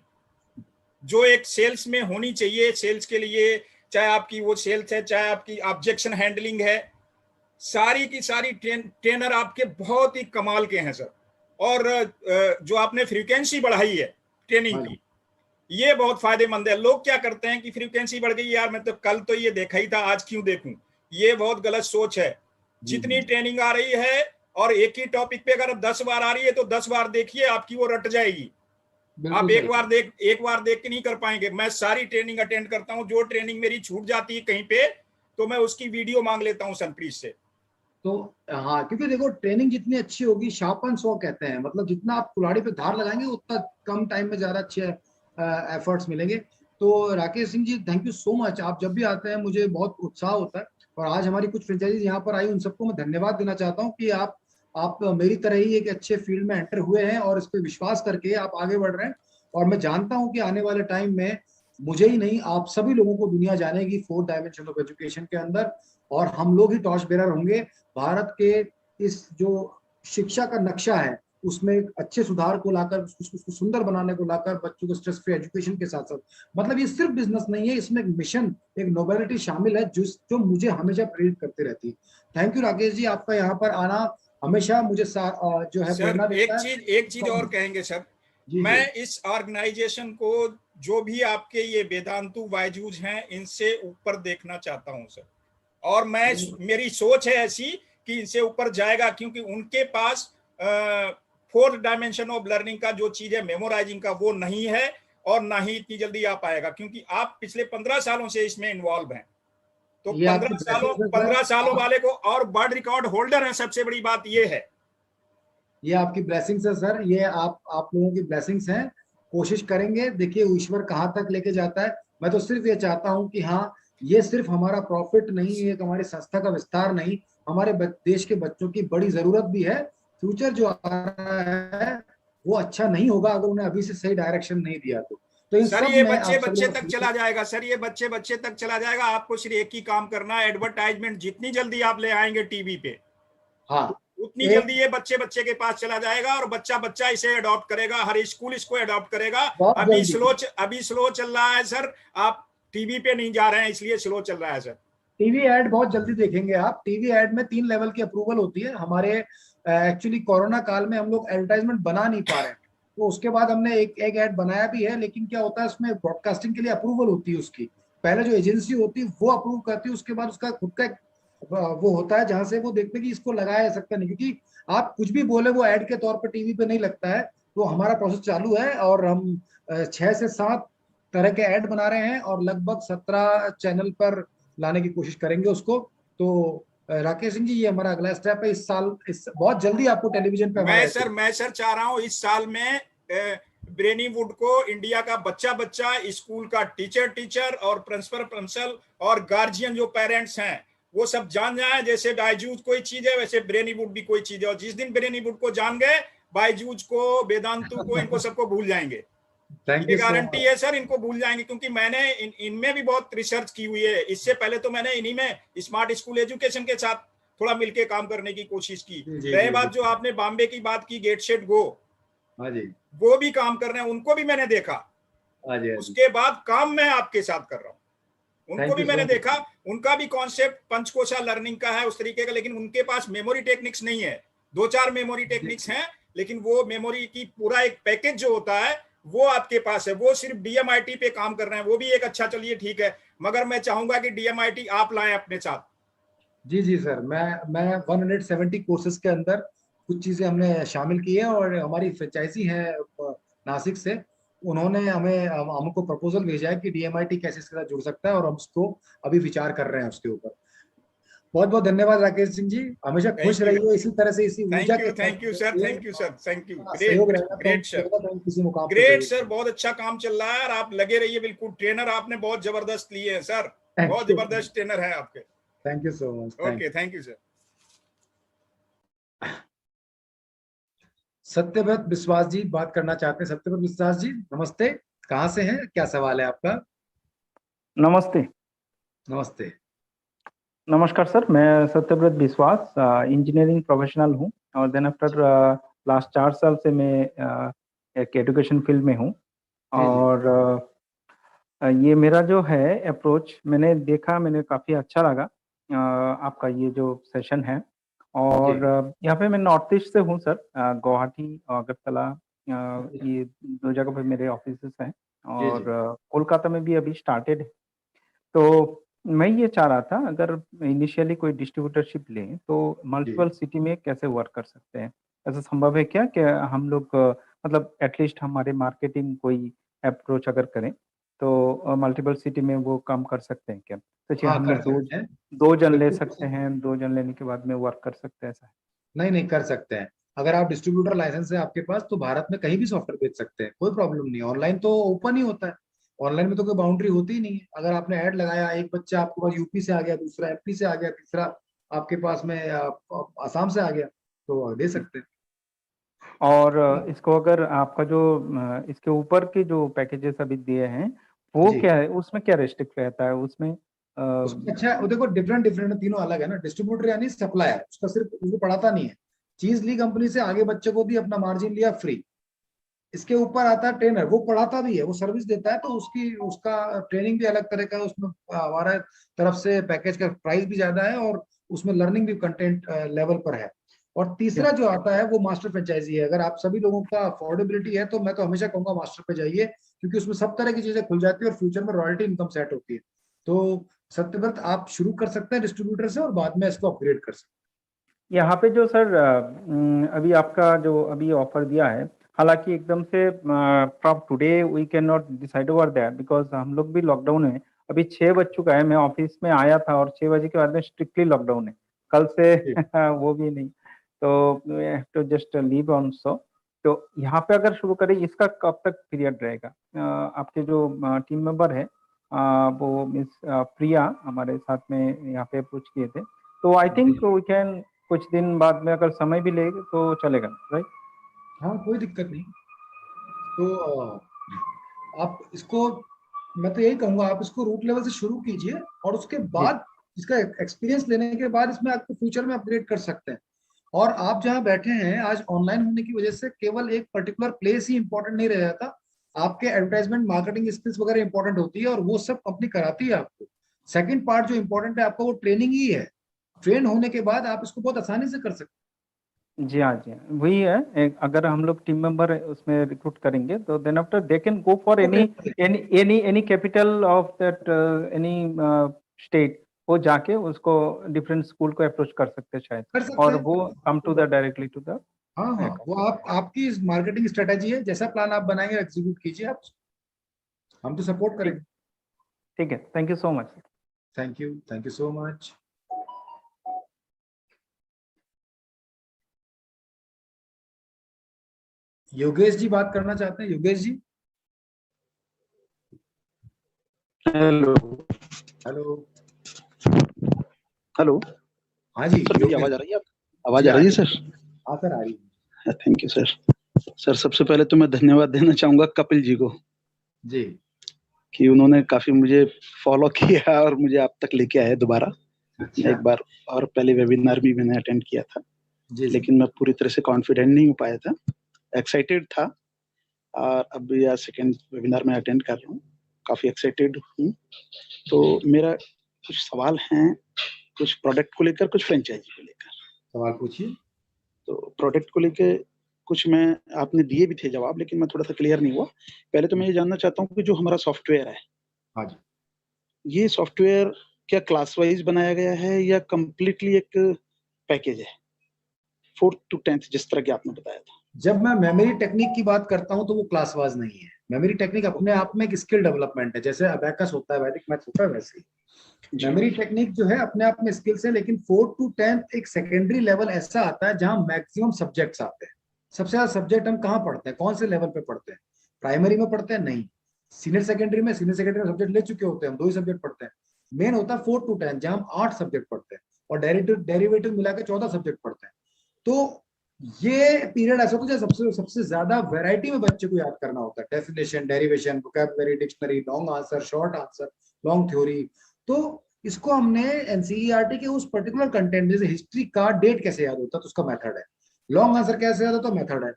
जो एक सेल्स में होनी चाहिए। सेल्स के लिए चाहे आपकी वो सेल्स है, चाहे आपकी ऑब्जेक्शन हैंडलिंग है, सारी की सारी ट्रेनर आपके बहुत ही कमाल के हैं सर। और जो आपने फ्रीक्वेंसी बढ़ाई है ट्रेनिंग की, ये बहुत फायदेमंद है। लोग क्या करते हैं कि फ्रीक्वेंसी बढ़ गई यार, मैं तो कल तो ये देखा ही था, आज क्यों देखूं। ये बहुत गलत सोच है। जितनी ट्रेनिंग आ रही है और एक ही टॉपिक पे अगर 10 बार आ रही है तो 10 बार देखिए, आपकी वो रट जाएगी। आप एक बार देख के नहीं कर पाएंगे। मैं सारी ट्रेनिंग अटेंड करता हूं, जो ट्रेनिंग मेरी छूट जाती है कहीं पे तो मैं उसकी वीडियो मांग लेता हूं सनप्रीत से। तो हाँ, क्योंकि देखो ट्रेनिंग जितनी अच्छी होगी, शार्पन सॉ कहते हैं, मतलब जितना आप कुल्हाड़ी पे धार लगाएंगे उतना कम टाइम में ज्यादा अच्छे एफर्ट्स मिलेंगे। तो राकेश सिंह जी, थैंक यू सो मच। आप जब भी आते हैं मुझे बहुत उत्साह होता है, और आज हमारी कुछ फ्रेंचाइजीज यहाँ पर आई, उन सबको मैं धन्यवाद देना चाहता हूँ कि आप मेरी तरह ही एक अच्छे फील्ड में एंटर हुए हैं और इस पर विश्वास करके आप आगे बढ़ रहे हैं। और मैं जानता हूँ कि आने वाले टाइम में मुझे ही नहीं, आप सभी लोगों को दुनिया जानेगी 4 डायमेंशन ऑफ एजुकेशन के अंदर, और हम लोग ही टॉर्च बेरर होंगे भारत के इस जो शिक्षा का नक्शा है उसमें अच्छे सुधार को लाकर, उसको सुंदर बनाने को लाकर, बच्चों को स्ट्रेस फ्री एजुकेशन के साथ साथ, मतलब ये सिर्फ बिजनेस नहीं है, इसमें एक मिशन, एक नोबेलिटी शामिल है जो मुझे हमेशा प्रेरित करती रहती है। थैंक यू राकेश जी, आपका यहाँ पर आना हमेशा मुझे जो है प्रेरणा देता है। एक चीज और कहेंगे सर, मैं इस ऑर्गेनाइजेशन को, जो भी आपके ये वेदांतु बायजूस हैं, इनसे ऊपर देखना चाहता हूं सर। और मेरी सोच है ऐसी कि इनसे ऊपर जाएगा, क्योंकि उनके पास 4th डायमेंशन ऑफ लर्निंग का जो चीज है मेमोराइजिंग का, वो नहीं है, और ना ही इतनी जल्दी आ पाएगा, क्योंकि आप पिछले 15 सालों से इसमें इन्वॉल्व हैं। तो 15 सालों वाले को, और वर्ल्ड रिकॉर्ड होल्डर है, सबसे बड़ी बात ये है। ये आपकी ब्लेसिंग्स है सर, ये आप लोगों की ब्लेसिंग्स हैं। कोशिश करेंगे, देखिए ईश्वर कहाँ तक लेके जाता है। मैं तो सिर्फ ये चाहता हूँ कि हाँ, ये सिर्फ हमारा प्रॉफिट नहीं है, हमारी संस्था का विस्तार नहीं, हमारे देश के बच्चों की बड़ी जरूरत भी है। फ्यूचर जो आ रहा है वो अच्छा नहीं होगा अगर उन्हें अभी से सही डायरेक्शन नहीं दिया तो इन सर सब ये में बच्चे तक चला जाएगा सर, ये बच्चे तक चला जाएगा। आपको सिर्फ एक ही काम करना है, एडवर्टाइजमेंट जितनी जल्दी आप ले आएंगे टीवी पे, हाँ, उतनी जल्दी ये बच्चे के पास चला जाएगा, और बच्चा इसे अडॉप्ट करेगा, हर स्कूल इसको अडॉप्ट करेगा। अभी स्लो चल रहा है सर, आप टीवी पे नहीं जा रहे हैं इसलिए स्लो चल रहा है सर। टीवी एड बहुत जल्दी देखेंगे आप। टीवी एड में 3 लेवल की अप्रूवल होती है हमारे। एक्चुअली कोरोना काल में हम लोग एडवर्टाइजमेंट बना नहीं पा रहे हैं, तो उसके बाद हमने एक एड बनाया भी है, लेकिन क्या होता है उसमें ब्रॉडकास्टिंग के लिए अप्रूवल होती है उसकी। पहले जो एजेंसी होती है वो अप्रूव करती है, उसके बाद उसका खुद का वो होता है जहां से वो देखते हैं कि इसको लगाया जा सकता नहीं, क्योंकि आप कुछ भी बोले वो एड के तौर पर टीवी पे नहीं लगता है। तो हमारा प्रोसेस चालू है और हम 6 से 7 तरह के ऐड बना रहे हैं और लगभग 17 चैनल पर लाने की कोशिश करेंगे उसको। तो राकेश सिंह जी, ये हमारा अगला स्टेप है। इस साल बहुत जल्दी आपको टेलीविजन पे मैं सर चाह रहा हूँ इस साल में ब्रेनीवुड को इंडिया का बच्चा स्कूल का टीचर और प्रिंसिपल और गार्जियन जो पेरेंट्स हैं वो सब जान जाए। जैसे बायजूस कोई चीज है वैसे ब्रेनीवुड भी कोई चीज है, और जिस दिन ब्रेनीवुड को जान गए, बायजूस को, वेदांतु को, इनको सबको भूल जाएंगे। ये गारंटी है सर, इनको भूल जाएंगे, क्योंकि मैंने इनमें भी बहुत रिसर्च की हुई है। इससे पहले तो मैंने इन्हीं में स्मार्ट स्कूल एजुकेशन के साथ थोड़ा मिलके काम करने की कोशिश की। रही बात जो आपने बॉम्बे की बात की, गेट सेट गो, वो भी काम कर रहे हैं, उनको भी मैंने देखा। उसके बाद काम मैं आपके साथ कर रहा हूँ, उनको भी मैंने देखा। उनका भी कॉन्सेप्ट पंचकोशा लर्निंग का है उस तरीके का, लेकिन उनके पास मेमोरी टेक्निक्स नहीं है। 2-4 मेमोरी टेक्निक्स हैं, लेकिन वो मेमोरी की पूरा एक पैकेज जो होता है वो आपके पास है। वो सिर्फ DMIT पे काम कर रहे हैं, वो भी एक अच्छा, चलिए ठीक है, मगर मैं चाहूंगा कि DMIT आप लाएं अपने साथ। जी सर, मैं 170 कोर्सेज के अंदर कुछ चीजें हमने शामिल की है, और हमारी फ्रेंचाइजी है नासिक से, उन्होंने हमको प्रपोजल भेजा है कि DMIT कैसे इसके साथ जुड़ सकता है, और हम उसको अभी विचार कर रहे हैं उसके ऊपर। बहुत बहुत धन्यवाद राकेश सिंह जी, हमेशा खुश रहिए इसी तरह से, इसी ऊर्जा के। Thank you sir. Great sir, बहुत अच्छा काम चल रहा है और आप लगे रहिए। बिल्कुल, ट्रेनर आपने बहुत जबरदस्त लिए हैं सर, बहुत जबरदस्त ट्रेनर है आपके। Thank you so much. Okay, thank you sir. Satyavrat Vishwas ji बात करना चाहते हैं। सत्यव्रत विश्वास जी नमस्ते, कहाँ से हैं, क्या सवाल है आपका? नमस्ते। नमस्ते। नमस्कार सर, मैं सत्यव्रत विश्वास इंजीनियरिंग प्रोफेशनल हूँ और देन आफ्टर लास्ट 4 साल से मैं एक एजुकेशन फील्ड में हूँ और ये मेरा जो है अप्रोच मैंने देखा, मैंने काफ़ी अच्छा लगा आपका ये जो सेशन है और यहाँ पे मैं नॉर्थ ईस्ट से हूँ सर, गुवाहाटी और अगरतला ये 2 जगह पे मेरे ऑफिसेस हैं और कोलकाता में भी अभी स्टार्टेड है। तो मैं ये चाह रहा था अगर इनिशियली कोई डिस्ट्रीब्यूटरशिप लें तो मल्टीपल सिटी में कैसे वर्क कर सकते हैं? ऐसा संभव है क्या कि हम लोग मतलब एटलीस्ट हमारे मार्केटिंग कोई अप्रोच अगर करें तो मल्टीपल सिटी में वो काम कर सकते हैं क्या? सोचिए हाँ, हम कर लोग सकते हैं। 2 जन ले बिल्कुल। सकते हैं, 2 जन लेने के बाद में वर्क कर सकते हैं, ऐसा है? नहीं कर सकते हैं। अगर आप डिस्ट्रीब्यूटर लाइसेंस है आपके पास तो भारत में कहीं भी सॉफ्टवेयर बेच सकते हैं, कोई प्रॉब्लम नहीं है। ऑनलाइन तो ओपन ही होता है, ऑनलाइन में तो कोई बाउंड्री होती ही नहीं है। अगर आपने ऐड लगाया, एक बच्चा आपके पास यूपी से आ गया, दूसरा एमपी से आ गया, तीसरा आपके पास में आसाम से आ गया, तो दे सकते हैं। और इसको अगर आपका जो इसके ऊपर के जो पैकेजेस अभी दिए हैं वो क्या है, उसमें क्या रेस्ट्रिक्ट रहता है उसमें? उसमें अच्छा है, वो देखो डिफरेंट तीनों अलग है ना। डिस्ट्रीब्यूटर यानी सप्लायर, उसका सिर्फ उसको पढ़ाता नहीं है, चीज ली कंपनी से, आगे बच्चे को दी, अपना मार्जिन लिया, फ्री। इसके ऊपर आता है ट्रेनर, वो पढ़ाता भी है, वो सर्विस देता है, तो उसका ट्रेनिंग भी अलग तरह का है। उसमें हमारा तरफ से पैकेज का प्राइस भी ज्यादा है और उसमें लर्निंग भी कंटेंट लेवल पर है। और तीसरा जो आता है वो मास्टर फ्रेंचाइजी है। अगर आप सभी लोगों का अफोर्डेबिलिटी है तो मैं तो हमेशा कहूंगा मास्टर पे जाइए, क्योंकि उसमें सब तरह की चीजें खुल जाती है और फ्यूचर में रॉयल्टी इनकम सेट होती है। तो सत्यव्रत आप शुरू कर सकते हैं डिस्ट्रीब्यूटर से और बाद में इसको अपग्रेड कर सकते हैं। यहाँ पे जो सर अभी आपका जो अभी ऑफर दिया है, हालांकि एकदम से from today we can not decide over that because हम लोग भी लॉकडाउन में अभी 6 बज चुका है। मैं ऑफिस में आया था और 6 बजे के बाद में स्ट्रिक्टली लॉकडाउन है, कल से वो भी नहीं, तो टू जस्ट लीव ऑल्सो। तो यहाँ पे अगर शुरू करें, इसका कब तक पीरियड रहेगा? आपके जो टीम मेंबर है वो मिस प्रिया हमारे साथ में यहाँ पे अप्रोच किए थे, तो आई थिंक वी कैन कुछ दिन बाद में अगर समय भी लेगा तो चलेगा, राइट? हाँ, कोई दिक्कत नहीं। तो आप इसको, मैं तो यही कहूंगा, आप इसको रूट लेवल से शुरू कीजिए और उसके बाद इसका एक्सपीरियंस लेने के बाद इसमें आपको फ्यूचर में अपग्रेड कर सकते हैं। और आप जहाँ बैठे हैं आज, ऑनलाइन होने की वजह से केवल एक पर्टिकुलर प्लेस ही इंपॉर्टेंट नहीं रह जाता, आपके एडवर्टाइजमेंट मार्केटिंग स्किल्स वगैरह इंपॉर्टेंट होती है और वो सब कंपनी कराती है आपको। सेकंड पार्ट जो इंपॉर्टेंट है आपका वो ट्रेनिंग ही है। ट्रेन होने के बाद आप इसको बहुत आसानी से कर सकते हैं। जी हाँ, वही है। अगर हम लोग टीम मेंबर उसमें रिक्रूट करेंगे तो then after they can go for any capital of that any state, वो जाके उसको डिफरेंट स्कूल को अप्रोच कर सकते हैं शायद, और वो come to the directly to the. हाँ, वो आपकी मार्केटिंग स्ट्रेटेजी है, जैसा प्लान आप बनाएंगे एग्जीक्यूट कीजिए आप, हम तो सपोर्ट करेंगे। ठीक है, thank you so much. Thank you so much. Yogesh ji बात करना चाहते हैं? Yogesh ji, hello hello. हाँ जी सर, मेरी आवाज आ रही है? आवाज आ रही है सर? हाँ सर, आ रही है। Thank you sir. सर, सबसे पहले तो मैं धन्यवाद देना चाहूंगा कपिल जी को जी, कि उन्होंने काफी मुझे फॉलो किया और मुझे आप तक लेके आए दोबारा। एक बार और पहले वेबिनार भी मैंने अटेंड किया था, लेकिन मैं पूरी तरह से कॉन्फिडेंट नहीं हो पाया था, एक्साइटेड था, और अब यह सेकेंड वेबिनार में अटेंड कर रहा हूँ, काफी एक्साइटेड हूँ। तो मेरा कुछ सवाल हैं, कुछ प्रोडक्ट को लेकर, कुछ फ्रेंचाइजी को लेकर। सवाल पूछिए। तो प्रोडक्ट को लेकर कुछ मैं आपने दिए भी थे जवाब, लेकिन मैं थोड़ा सा क्लियर नहीं हुआ। पहले तो मैं ये जानना चाहता हूँ कि जो हमारा सॉफ्टवेयर है, हाँ जी, ये सॉफ्टवेयर क्या क्लास वाइज बनाया गया है या कंप्लीटली एक पैकेज है, 4th to 10th जिस तरह की आपने बताया था? जब मैं मेमोरी टेक्निक की बात करता हूँ तो वो क्लास वाइज नहीं है। मेमोरी टेक्निक अपने आप में एक स्किल डेवलपमेंट है, जैसे अबैकस होता है, वैदिक मैथ्स होता है, वैसे ही मेमोरी टेक्निक जो है अपने आप में स्किल्स है। लेकिन 4th to 10th एक सेकेंडरी लेवल ऐसा आता है जहां मैक्सिमम सब्जेक्ट्स आते हैं। सबसे ज्यादा सब्जेक्ट हम कहाँ पढ़ते हैं, कौन से लेवल पे पढ़ते हैं? प्राइमरी में पढ़ते हैं? नहीं। सीनियर सेकेंडरी में सब्जेक्ट ले चुके होते हैं, हम 2 ही सब्जेक्ट पढ़ते हैं। मेन होता है 4th to 10th जहां हम 8 सब्जेक्ट पढ़ते हैं और डेरिवेटिव मिला के 14 सब्जेक्ट पढ़ते हैं। तो ये पीरियड ऐसा होता है सबसे ज्यादा वैरायटी में बच्चे को याद करना होता है, definition, derivation, vocabulary, dictionary, long answer, short answer, long theory. तो इसको हमने एनसीईआरटी के उस पर्टिकुलर कंटेंट, जैसे हिस्ट्री का डेट कैसे याद होता है तो उसका मेथड है, लॉन्ग आंसर कैसे याद होता है मेथड है,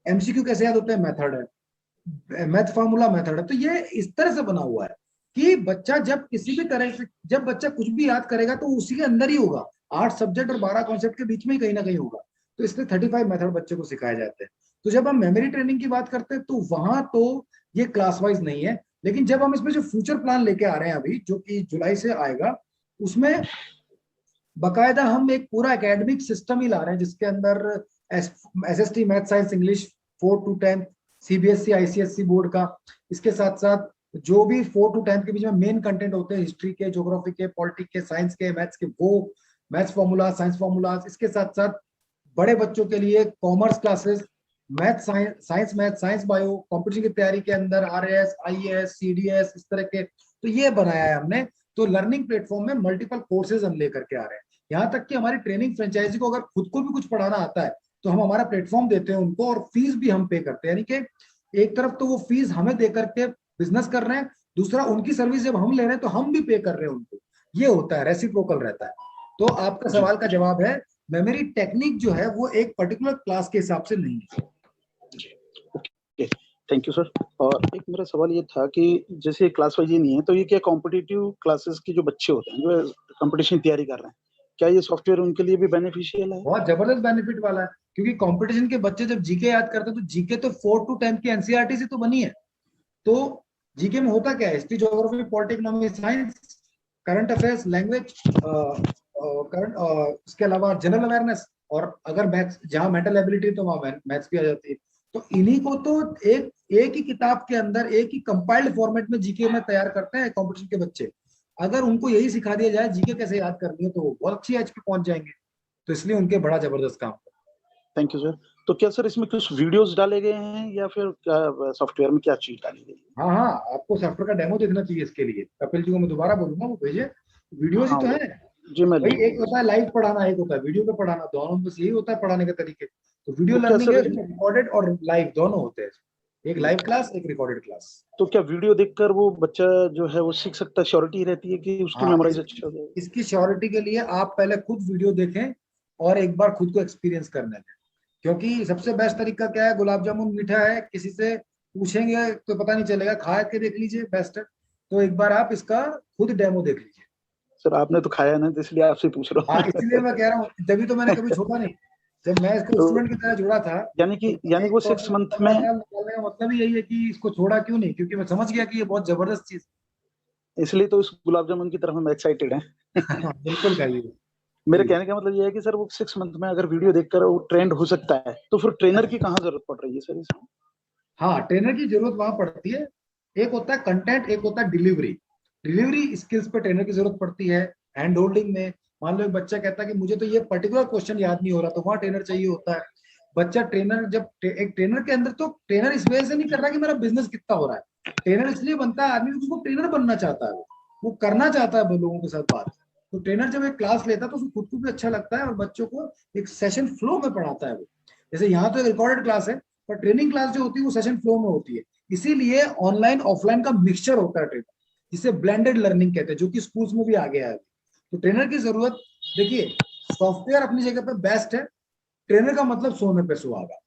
एमसीक्यू कैसे याद होता है मेथड है, मैथ फार्मूला मेथड है। तो ये इस तरह से बना हुआ है कि बच्चा जब किसी भी तरह से, जब बच्चा कुछ भी याद करेगा तो उसी के अंदर ही होगा, 8 सब्जेक्ट और 12 कॉन्सेप्ट के बीच में ही कहीं ना कहीं होगा। तो इसलिए 35 मेथड बच्चे को सिखाए जाते हैं। तो जब हम मेमोरी ट्रेनिंग की बात करते हैं तो वहां तो ये क्लास वाइज नहीं है, लेकिन जब हम इसमें जो फ्यूचर प्लान लेके आ रहे हैं अभी, जो कि जुलाई से आएगा, उसमें बकायदा हम एक पूरा एकेडमिक सिस्टम ही ला रहे हैं, जिसके अंदर SST math science English 4 to 10 CBSE ICSE board का, इसके साथ साथ जो भी 4 to 10 के बीच में मेन कंटेंट होते हैं, हिस्ट्री के, ज्योग्राफी के, पॉलिटिक्स के, साइंस के, मैथ्स के, वो मैथ्स फॉर्मूला, साइंस फॉर्मूलाज, इसके साथ साथ बड़े बच्चों के लिए commerce classes, math science math, science bio, competition की तैयारी के अंदर आरएएस, आईएएस, सीडीएस, इस तरह के। तो ये बनाया है हमने। तो लर्निंग प्लेटफॉर्म में मल्टीपल कोर्सेज हम लेकर के आ रहे हैं, यहाँ तक कि हमारी ट्रेनिंग फ्रेंचाइजी को अगर खुद को भी कुछ पढ़ाना आता है तो हम हमारा प्लेटफॉर्म देते हैं उनको, और फीस भी हम पे करते हैं। यानी कि एक तरफ तो वो फीस हमें दे करके बिजनेस कर रहे हैं, दूसरा उनकी सर्विस जब हम ले रहे हैं तो हम भी पे कर रहे हैं उनको। ये होता है, रेसिप्रोकल रहता है। तो आपका सवाल का जवाब है, मेमोरी टेक्निक जो है वो एक पर्टिकुलर क्लास के हिसाब से नहीं है। Thank you sir. और एक मेरा सवाल ये था कि जैसे क्लास वाइज ही नहीं है, तो ये क्या कॉम्पिटिटिव क्लासेस के जो बच्चे होते हैं जो कंपटीशन तैयारी कर रहे हैं, क्या ये सॉफ्टवेयर उनके लिए भी बेनिफिशियल है? बहुत जबरदस्त बेनिफिट वाला है, क्योंकि कंपटीशन के बच्चे जब जीके याद करते हैं तो जीके तो 4 to 10 की एनसीईआरटी से तो बनी है। तो जीके में होता क्या है, history, geography, politics, economy, science, current affairs, language, current, इसके अलावा जनरल अवेयरनेस, और अगर मैथ्स, जहां मेंटल एबिलिटी तो वहां मैथ्स भी आ जाती है। तो इन्हीं को तो एक ही किताब के अंदर एक ही कंपाइल्ड फॉर्मेट में जीके में तैयार करते हैं कंपटीशन के बच्चे। अगर उनको यही सिखा दिया जाए जीके कैसे याद करनी है तो वो बहुत अच्छी एज पे पहुंच जाएंगे। तो इसलिए उनके बड़ा जबरदस्त काम। Thank you sir. तो क्या सर इसमें कुछ वीडियोस डाले गए हैं या फिर क्या सॉफ्टवेयर में क्या चीज डाली गई है? हाँ, आपको सॉफ्टवेयर का डेमो देखना चाहिए। इसके लिए कपिल जी को मैं दोबारा बोलूंगा वो भेजे, वीडियोस ही तो है जी। मैं भाई, एक होता है लाइव पढ़ाना, एक होता है वीडियो पे पढ़ाना, दोनों बस यही होता है पढ़ाने के तरीके। तो वीडियो लर्निंग है, रिकॉर्डेड और लाइव दोनों होते हैं, एक लाइव क्लास, एक रिकॉर्डेड क्लास। तो क्या वीडियो देखकर वो बच्चा जो है वो सीख सकता है? श्योरिटी रहती है कि उसकी मेमोराइज अच्छा हो जाएगा? इसकी श्योरिटी के लिए आप पहले खुद वीडियो देखें और एक बार खुद को एक्सपीरियंस करने दें, क्योंकि सबसे बेस्ट तरीका क्या है, गुलाब जामुन मीठा है, किसी से पूछेंगे तो पता नहीं चलेगा, खा के देख लीजिए, बेस्ट है। तो एक बार आप इसका खुद डेमो देख लीजिए। सर आपने तो खाया ना, इसलिए आपसे पूछ रहा हूँ। हाँ, इसलिए मैं कह रहा हूँ, तभी तो मैंने कभी छोड़ा नहीं। जब मैं इसको स्टूडेंट की तरह जुड़ा था, यानी वो 6 मंथ में निकालने का मतलब ही यही है कि इसको छोड़ा क्यों नहीं, क्योंकि मैं समझ गया कि ये बहुत जबरदस्त चीज। इसलिए तो इस गुलाब जामुन की तरफ हम एक्साइटेड हैं। बिल्कुल कहिए। मेरे कहने का मतलब ये है कि सर वो 6 मंथ में अगर वीडियो देखकर वो ट्रेंड हो सकता है, तो फिर ट्रेनर की कहाँ जरूरत पड़ रही है सर इसमें? हाँ, ट्रेनर की जरूरत वहां पड़ती है। एक होता है कंटेंट, एक होता है डिलीवरी स्किल्स पे ट्रेनर की जरूरत पड़ती है। हैंड होल्डिंग में मान लो एक बच्चा कहता है कि मुझे तो ये पर्टिकुलर क्वेश्चन याद नहीं हो रहा, तो वहां ट्रेनर चाहिए होता है। बच्चा ट्रेनर, जब एक ट्रेनर के अंदर, तो ट्रेनर इस वजह से नहीं कर रहा कि मेरा बिजनेस कितना हो रहा है, ट्रेनर इसलिए बनता है आदमी उसको ट्रेनर बनना चाहता है, वो करना चाहता है लोगों के साथ बात। तो ट्रेनर जब एक क्लास लेता है तो उसको खुद को भी अच्छा लगता है और बच्चों को एक सेशन फ्लो में पढ़ाता है वो। जैसे यहाँ तो एक रिकॉर्डेड क्लास है, पर ट्रेनिंग क्लास जो होती है वो सेशन फ्लो में होती है। इसीलिए ऑनलाइन ऑफलाइन का मिक्सचर होता है ट्रेनर, जिसे ब्लेंडेड लर्निंग कहते हैं, जो कि स्कूल्स में भी आ गया है। तो ट्रेनर की जरूरत, देखिए सॉफ्टवेयर अपनी जगह पे बेस्ट है, ट्रेनर का मतलब 100 में पे सुहागा,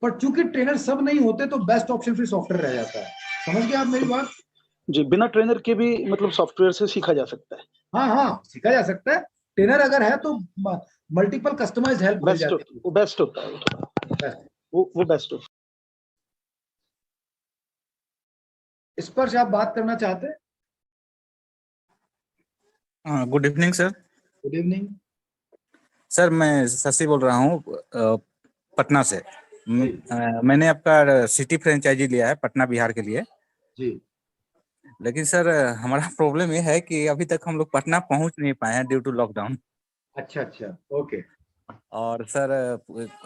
पर चूंकि ट्रेनर सब नहीं होते तो बेस्ट ऑप्शन फिर सॉफ्टवेयर रह जाता है। समझ गए आप मेरी बात? जी, बिना ट्रेनर के भी मतलब सॉफ्टवेयर से सीखा जा सकता है? हाँ, सीखा जा सकता है। ट्रेनर अगर है तो मल्टीपल कस्टमाइज्ड हेल्प मिल जाती है। वो बेस्ट होता है, वो बेस्ट होता है। इस पर से आप बात करना चाहते हैं? हाँ, good evening sir. Good evening sir, मैं शशि बोल रहा हूँ पटना से। मैंने आपका सिटी फ्रेंचाइजी लिया है पटना बिहार के लिए जी। लेकिन सर हमारा प्रॉब्लम ये है कि अभी तक हम लोग पटना पहुंच नहीं पाए हैं ड्यू टू लॉकडाउन। अच्छा, ओके। और सर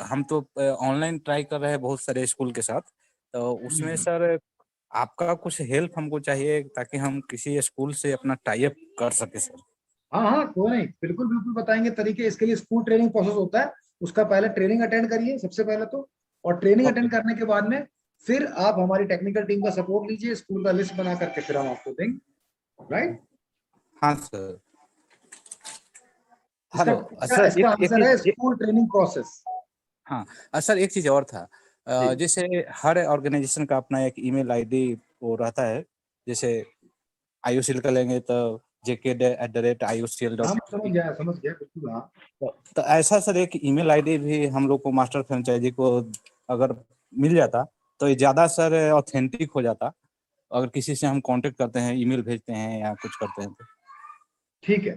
हम तो ऑनलाइन ट्राई कर रहे हैं बहुत सारे स्कूल के साथ, तो उसमें सर आपका कुछ हेल्प हमको चाहिए ताकि हम किसी स्कूल से अपना टाई अप कर सके सर। हाँ, कोई नहीं, बिल्कुल बताएंगे तरीके। इसके लिए स्कूल ट्रेनिंग प्रोसेस होता है, उसका पहले ट्रेनिंग अटेंड करिए सबसे पहले तो, और ट्रेनिंग अटेंड करने के बाद में फिर आप हमारी टेक्निकल टीम का सपोर्ट लीजिए, स्कूल का लिस्ट बना करके फिर हम आपको देंगे। राइट? हाँ सर। इसका हेलो सर, इसका एक आंसर है चीज, स्कूल ट्रेनिंग प्रोसेस। हाँ सर, एक चीज और था। जी। जैसे हर ऑर्गेनाइजेशन का अपना एक ईमेल आईडी वो रहता है। जैसे IOCL का लेंगे तो jk@iocl.in। हम समझ गया बिल्कुल। हाँ, तो ऐसा सर एक ईमेल आईडी भी हम लोग को मास्टर फ्रेंचाइजी को अगर मिल जाता तो ये ज्यादा सर ऑथेंटिक हो जाता। अगर किसी से हम कांटेक्ट करते हैं, ईमेल भेजते हैं या कुछ करते हैं तो। ठीक है,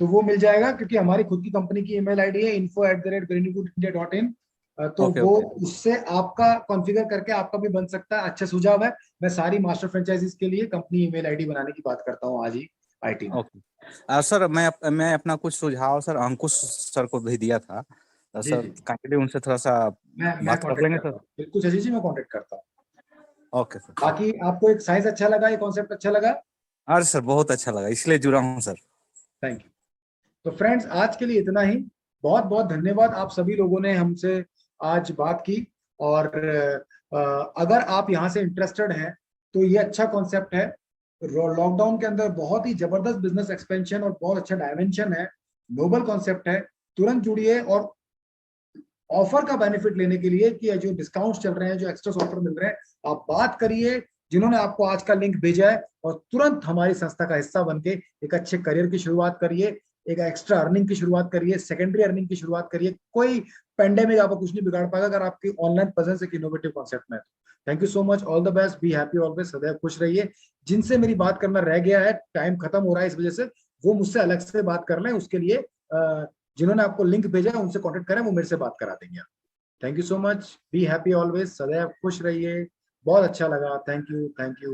तो वो मिल जाएगा क्योंकि हमारी खुद की कंपनी की ईमेल आईडी है info@greenwoodindia.in। तो ओके वो ओके उससे आपका कॉन्फ़िगर करके आपका भी बन सकता है। अच्छा सुझाव है। मैं सारी मास्टर फ्रेंचाइजीज के लिए कंपनी ईमेल आईडी बनाने की बात करता हूँ आज ही IT में। ओके सर, मैं अपना कुछ सुझाव सर अंकुश सर को भी दिया था। तो जी सर जी, काइंडली उनसे थोड़ा सा मैं बात कर कांटेक्ट लेंगे करता सर। हूँ, बिल्कुल शशि जी, मैं कांटेक्ट करता हूँ। Okay sir. बाकी आपको एक साइंस अच्छा लगा, ये कॉन्सेप्ट अच्छा लगा? अरे सर बहुत अच्छा लगा, इसलिए जुड़ा हूँ सर। Thank you. तो फ्रेंड्स, आज के लिए इतना ही। बहुत बहुत धन्यवाद, आप सभी लोगों ने हमसे आज बात की। और अगर आप यहाँ से इंटरेस्टेड हैं तो ये अच्छा कॉन्सेप्ट है। लॉकडाउन के अंदर बहुत ही जबरदस्त बिजनेस एक्सपेंशन और बहुत अच्छा डायमेंशन है, नोबल कॉन्सेप्ट है। तुरंत जुड़िए और ऑफर का बेनिफिट लेने के लिए कि जो डिस्काउंट्स चल रहे हैं, जो एक्स्ट्रा ऑफर मिल रहे हैं, आप बात करिए जिन्होंने आपको आज का लिंक भेजा है और तुरंत हमारी संस्था का हिस्सा बनके एक अच्छे करियर की शुरुआत करिए, एक एक्स्ट्रा अर्निंग की शुरुआत करिए, सेकेंडरी अर्निंग की शुरुआत करिए। कोई पेंडेमिक आपको कुछ नहीं बिगाड़ पाएगा अगर आपकी ऑनलाइन प्रेजेंस एक इनोवेटिव कॉन्सेप्ट में। Thank you so much, all the best, be happy always, सदैव खुश रहिए। जिनसे मेरी बात करना रह गया है, टाइम खत्म हो रहा है इस वजह से, वो मुझसे अलग से बात कर लें। उसके लिए जिन्होंने आपको लिंक भेजा है उनसे कॉन्टेक्ट करें, वो मेरे से बात करा देंगे। Thank you so much, be happy always, सदैव खुश रहिए। बहुत अच्छा लगा, थैंक यू।